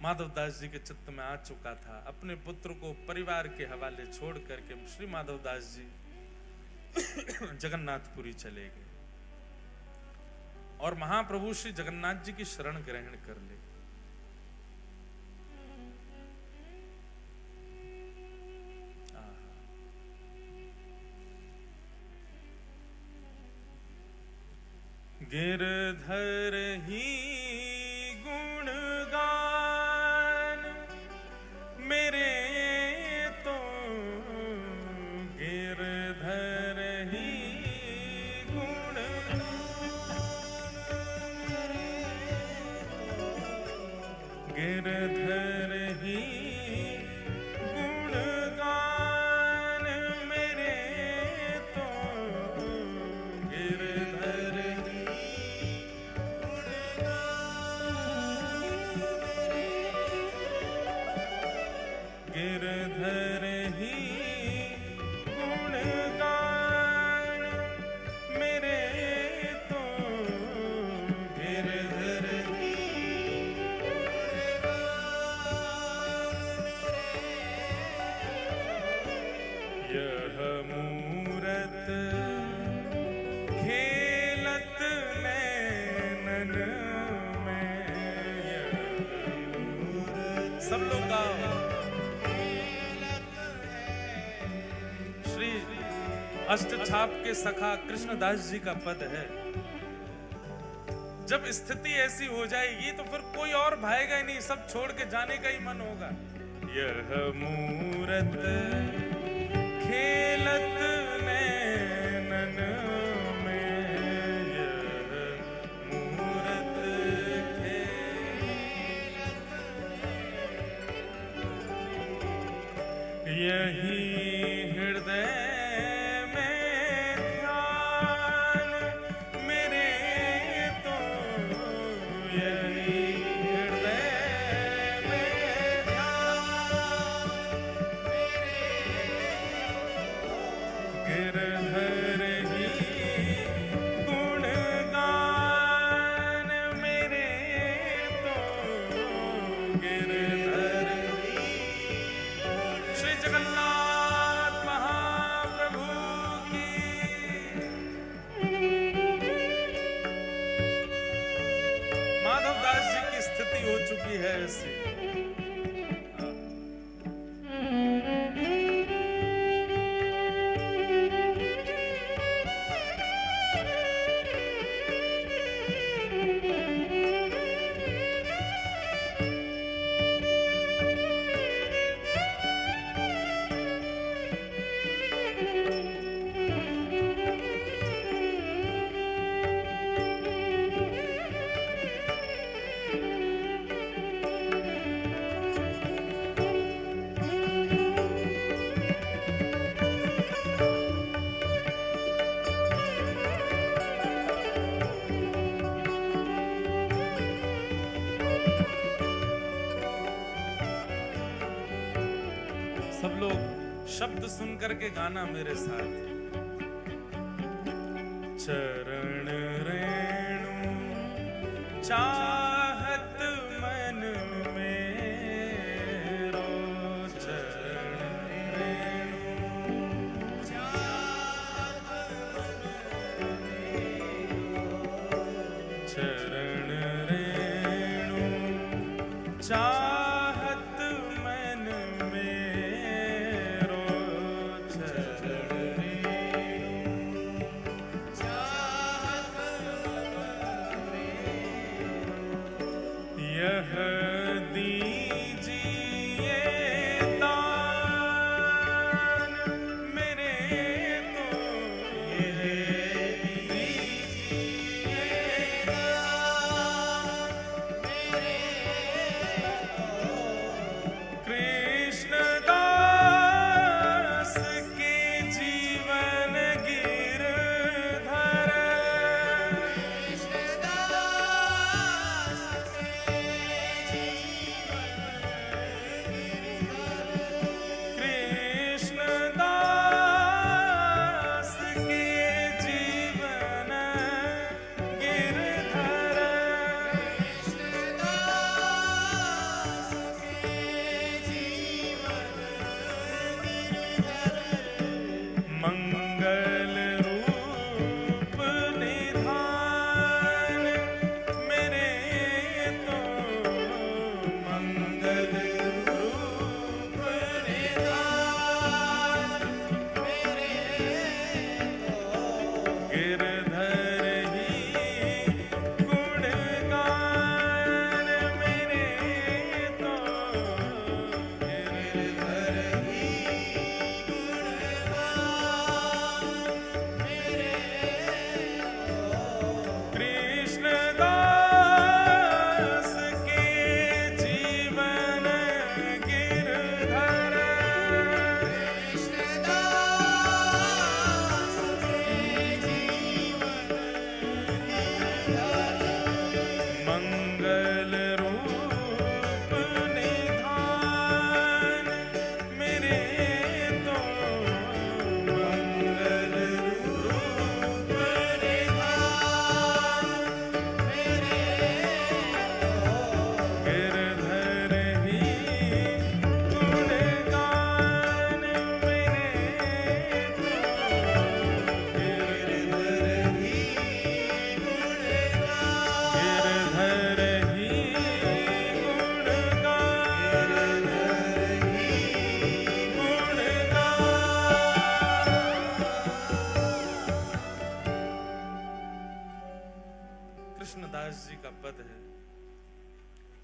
माधवदास जी के चित्त में आ चुका था। अपने पुत्र को परिवार के हवाले छोड़ करके श्री माधवदास जी जगन्नाथपुरी चले गए और महाप्रभु श्री जगन्नाथ जी की शरण ग्रहण कर ले। गिरधर ही गुणगान मेरे तो, गिरधर ही गुणगान, गिरधर ही गुणगान मेरे तो, गिरधर यह मूरत खेलत नैनन में, सब लोग गाओ। श्री अष्टछाप के सखा कृष्णदास जी का पद है, जब स्थिति ऐसी हो जाएगी तो फिर कोई और भाएगा ही नहीं, सब छोड़ के जाने का ही मन होगा। यह मूरत खेलत नैनन में, यह मूरत खेलत, यही हृदय हो चुकी है ऐसी। सब लोग शब्द सुन करके गाना मेरे साथ। चरण रेणु चाहत मन मेरो, चरण रेणु चाहत मन मेरो, चरण रेणु चाहत मन मेरो, चरण रेणु चाहत मन मेरो, यह दीजिए दान मेरे तो, यह दीजिए दान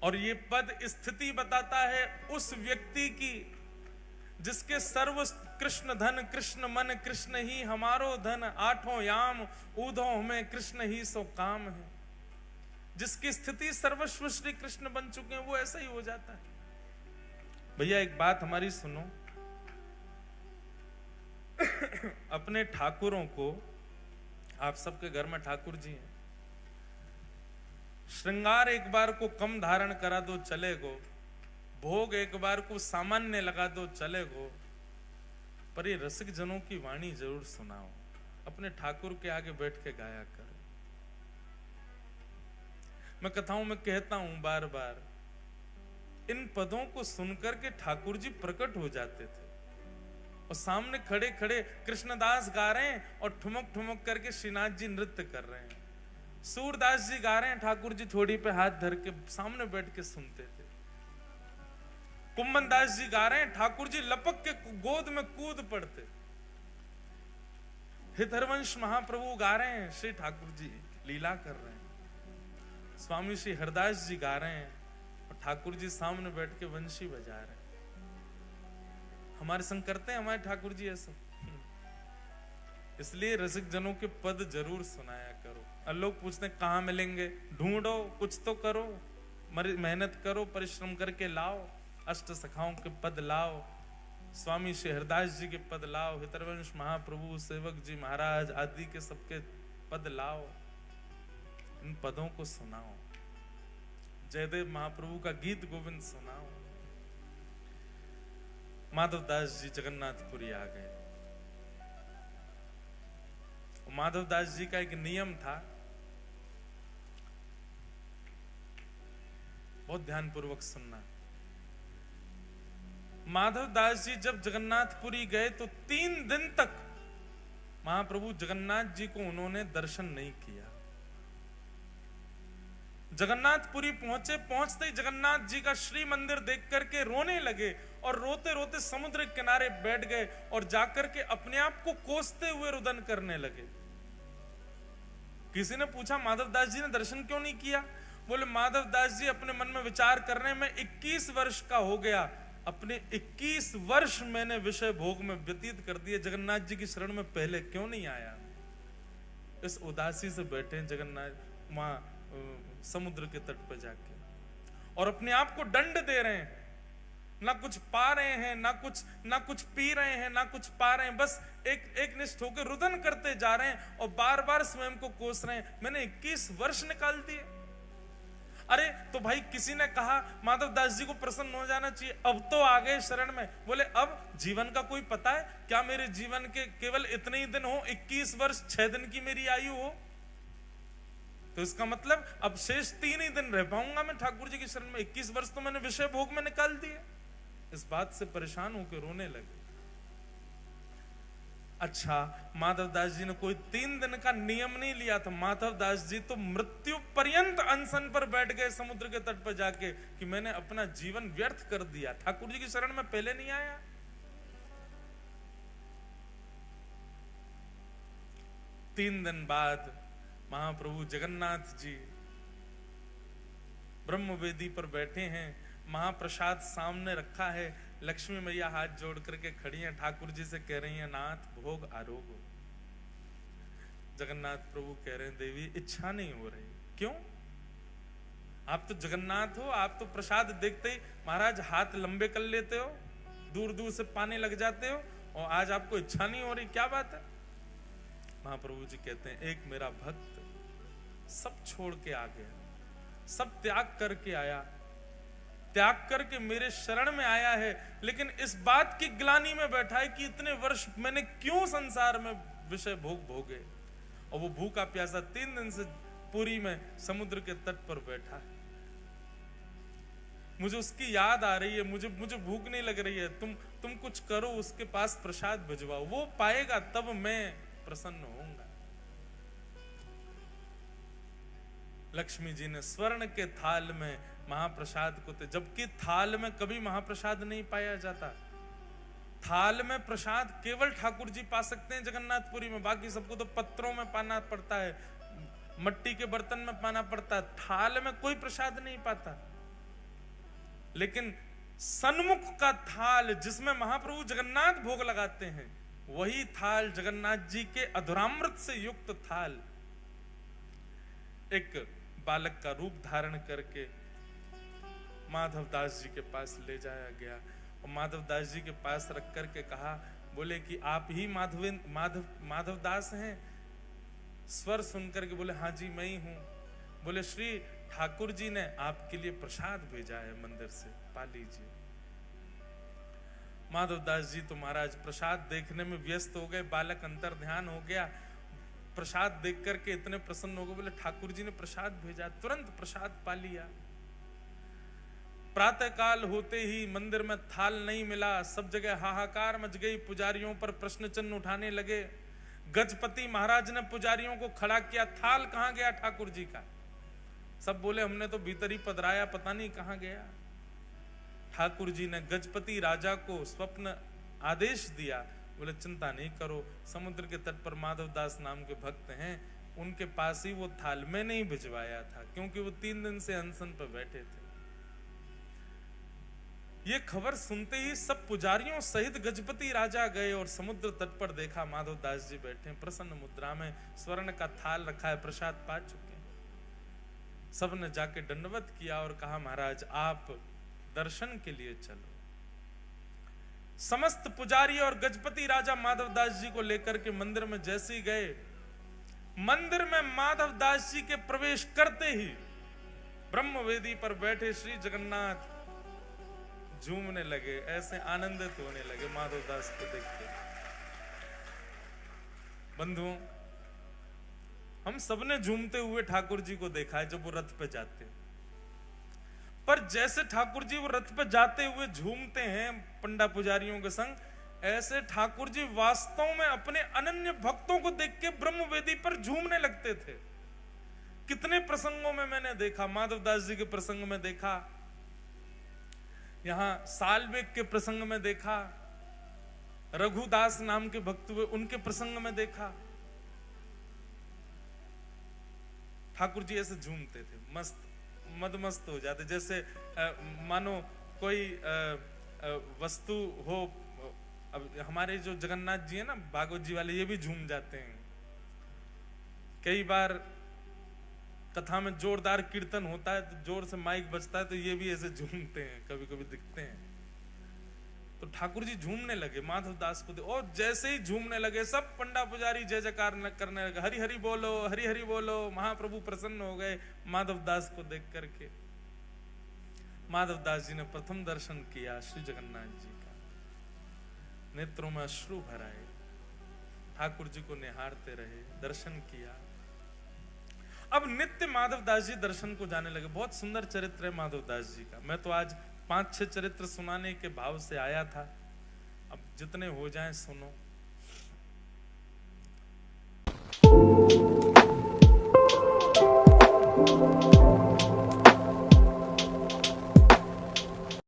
और ये पद स्थिति बताता है उस व्यक्ति की जिसके सर्व कृष्ण धन कृष्ण मन कृष्ण ही हमारो धन, आठों याम ऊधो हमें कृष्ण ही सो काम है। जिसकी स्थिति सर्वस्व श्री कृष्ण बन चुके हैं वो ऐसा ही हो जाता है। भैया एक बात हमारी सुनो, अपने ठाकुरों को, आप सबके घर में ठाकुर जी हैं, श्रृंगार एक बार को कम धारण करा दो चलेगो, भोग एक बार को सामान्य लगा दो चलेगो, पर ये रसिक जनों की वाणी जरूर सुनाओ, अपने ठाकुर के आगे बैठ के गाया करो। मैं कथाओं में कहता हूं बार बार, इन पदों को सुनकर के ठाकुर जी प्रकट हो जाते थे और सामने खड़े खड़े कृष्णदास गा रहे हैं और ठुमक ठुमक करके श्रीनाथ जी नृत्य कर रहे हैं, सूरदास जी गा रहे हैं, ठाकुर जी थोड़ी पे हाथ धर के सामने बैठ के सुनते थे, कुम्मन दास जी गा रहे हैं, ठाकुर जी लपक के गोद में कूद पड़ते, हितरवंश महाप्रभु गा रहे हैं, श्री ठाकुर जी लीला कर रहे हैं, स्वामी श्री हरदास जी गा रहे हैं और ठाकुर जी सामने बैठ के वंशी बजा रहे हैं। हमारे संग करते हैं हमारे ठाकुर जी ऐसा। इसलिए रसिक जनों के पद जरूर सुनाया करो। और लोग पूछते हैं कहाँ मिलेंगे, ढूंढो, कुछ तो करो, मेहनत करो, परिश्रम करके लाओ, अष्ट सखाओं के पद लाओ, स्वामी श्री हरदास जी के पद लाओ, हितरवंश महाप्रभु सेवक जी महाराज आदि के सबके पद लाओ, इन पदों को सुनाओ, जयदेव महाप्रभु का गीत गोविंद सुनाओ। माधवदास जी जगन्नाथपुरी आ गए। माधवदास जी का एक नियम था, बहुत ध्यानपूर्वक सुनना। माधवदास जी जब जगन्नाथपुरी गए तो 3 दिन तक महाप्रभु जगन्नाथ जी को उन्होंने दर्शन नहीं किया। जगन्नाथपुरी पहुंचे, पहुंचते ही जगन्नाथ जी का श्री मंदिर देख करके रोने लगे और रोते रोते समुद्र के किनारे बैठ गए और जाकर के अपने आप को कोसते हुए रुदन करने लगे। किसी ने पूछा माधवदास जी ने दर्शन क्यों नहीं किया? बोले माधवदास जी अपने मन में विचार करने में 21 वर्ष का हो गया, अपने 21 वर्ष मैंने विषय भोग में व्यतीत कर दिए, जगन्नाथ जी की शरण में पहले क्यों नहीं आया। इस उदासी से बैठे जगन्नाथ वहां समुद्र के तट पर जाके और अपने आप को दंड दे रहे हैं, ना कुछ पा रहे हैं, ना कुछ पी रहे हैं, ना कुछ पा रहे हैं, बस एक निष्ठ होकर रुदन करते जा रहे हैं और बार बार स्वयं को कोस रहे हैं, मैंने 21 वर्ष निकाल दिए। अरे तो भाई किसी ने कहा माधवदास जी को प्रसन्न हो जाना चाहिए, अब तो आ गए शरण में। बोले अब जीवन का कोई पता है क्या? मेरे जीवन के केवल इतने ही दिन हो, 21 वर्ष 6 दिन की मेरी आयु हो, तो इसका मतलब अब शेष 3 ही दिन रह पाऊंगा मैं ठाकुर जी की शरण में। 21 वर्ष तो मैंने विषय भोग में निकाल दिए। इस बात से परेशान होकर रोने लगे। अच्छा, माधवदास जी ने कोई 3 दिन का नियम नहीं लिया था, माधवदास जी तो मृत्यु पर्यंत अनशन पर बैठ गए समुद्र के तट पर जाके कि मैंने अपना जीवन व्यर्थ कर दिया, ठाकुर जी की शरण में पहले नहीं आया। तीन दिन बाद महाप्रभु जगन्नाथ जी ब्रह्मवेदी पर बैठे हैं, महाप्रसाद सामने रखा है, लक्ष्मी मैया हाथ जोड़ करके खड़ी हैं, ठाकुर जी से कह रही हैं नाथ भोग आरोग हो। जगन्नाथ प्रभु कह रहे हैं देवी इच्छा नहीं हो रही। क्यों? आप तो जगन्नाथ हो, आप तो प्रसाद देखते ही महाराज हाथ लंबे कर लेते हो, दूर दूर से पानी लग जाते हो, और आज आपको इच्छा नहीं हो रही, क्या बात है? महाप्रभु जी कहते हैं एक मेरा भक्त सब छोड़ के आ गया, सब त्याग करके आया, त्याग करके मेरे शरण में आया है, लेकिन इस बात की ग्लानि में बैठा है कि इतने वर्ष मैंने क्यों संसार में विषय भोग भोगे, और वो भूखा प्यासा 3 दिन से पुरी में समुद्र के तट पर बैठा है। मुझे उसकी याद आ रही है, मुझे भूख नहीं लग रही है, तुम कुछ करो, उसके पास प्रसाद भिजवाओ, वो पाएगा तब मैं प्रसन्न होऊंगा। लक्ष्मी जी ने स्वर्ण के थाल में महाप्रसाद को, जबकि थाल में कभी महाप्रसाद नहीं पाया जाता, थाल में प्रसाद केवल ठाकुर जी पा सकते हैं जगन्नाथपुरी में, बाकी सबको तो पत्रों में पाना पड़ता है, मट्टी के बर्तन में पाना पड़ता है, थाल में कोई प्रसाद नहीं पाता। लेकिन सन्मुख का थाल जिसमें महाप्रभु जगन्नाथ भोग लगाते हैं, वही थाल जगन्नाथ जी के अधुरामृत से युक्त थाल एक बालक का रूप धारण करके माधव दास जी के पास ले जाया गया और माधव दास जी के पास रख करके कहा, बोले कि आप ही माधव दास हैं? स्वर सुनकर के बोले हाँ जी मैं ही हूं। बोले श्री ठाकुर जी ने आपके लिए प्रसाद भेजा है मंदिर से, पा लीजिए। माधव दास जी तो महाराज प्रसाद देखने में व्यस्त हो गए, बालक अंतर ध्यान हो गया, प्रसाद देख करके इतने प्रसन्न हो गए, बोले ठाकुर जी ने प्रसाद भेजा, तुरंत प्रसाद पा लिया। प्रातः काल होते ही मंदिर में थाल नहीं मिला, सब जगह हाहाकार मच गई, पुजारियों पर प्रश्न चिन्ह उठाने लगे। गजपति महाराज ने पुजारियों को खड़ा किया, थाल कहां गया ठाकुर जी का? सब बोले हमने तो भीतर ही पधराया, पता नहीं कहां गया। ठाकुर जी ने गजपति राजा को स्वप्न आदेश दिया, बोले चिंता नहीं करो, समुद्र के तट पर माधव दास नाम के भक्त हैं, उनके पास ही वो थाल में नहीं भिजवाया था, क्योंकि वो 3 दिन से अनशन पर बैठे थे। ये खबर सुनते ही सब पुजारियों सहित गजपति राजा गए और समुद्र तट पर देखा माधव दास जी बैठे प्रसन्न मुद्रा में, स्वर्ण का थाल रखा है, प्रसाद पा चुके। सब ने जाके दंडवत किया और कहा महाराज आप दर्शन के लिए चलो। समस्त पुजारी और गजपति राजा माधव दास जी को लेकर के मंदिर में जैसे ही गए, मंदिर में माधव दास जी के प्रवेश करते ही ब्रह्मवेदी पर बैठे श्री जगन्नाथ झूमने लगे, ऐसे आनंदित होने लगे माधव दास को देख के। बंधुओं, हम सबने झूमते हुए ठाकुर जी को देखा है जब वो रथ पे जाते हैं, पर जैसे ठाकुर जी वो रथ पे जाते हुए झूमते हैं पंडा पुजारियों के संग, ऐसे ठाकुर जी वास्तव में अपने अनन्य भक्तों को देख के ब्रह्मवेदी पर झूमने लगते थे। कितने प्रसंगों में मैंने देखा, माधव दास जी के प्रसंग में देखा, यहां सालवेग के प्रसंग में देखा, रघुदास नाम के भक्त हुए उनके प्रसंग में देखा, ठाकुर जी ऐसे झूमते थे, मस्त मदमस्त हो जाते, जैसे मानो कोई वस्तु हो। अब हमारे जो जगन्नाथ जी है ना, भागवत जी वाले, ये भी झूम जाते हैं। कई बार कथा में जोरदार कीर्तन होता है तो जोर से माइक बजता है तो ये भी ऐसे झूमते हैं, कभी कभी दिखते हैं। तो ठाकुर जी झूमने लगे माधव दास को, और जैसे ही झूमने लगे सब पंडा पुजारी जय जयकार करने लगे, हरि हरि बोलो, हरि हरि बोलो। महाप्रभु प्रसन्न हो गए माधव दास को देख करके। माधव दास जी ने प्रथम दर्शन किया श्री जगन्नाथ जी का, नेत्रों में अश्रु भर आए, ठाकुर जी को निहारते रहे, दर्शन किया। अब नित्य माधव दास जी दर्शन को जाने लगे। बहुत सुंदर चरित्र है माधव दास जी का। मैं तो आज 5-6 चरित्र सुनाने के भाव से आया था, अब जितने हो जाएं सुनो।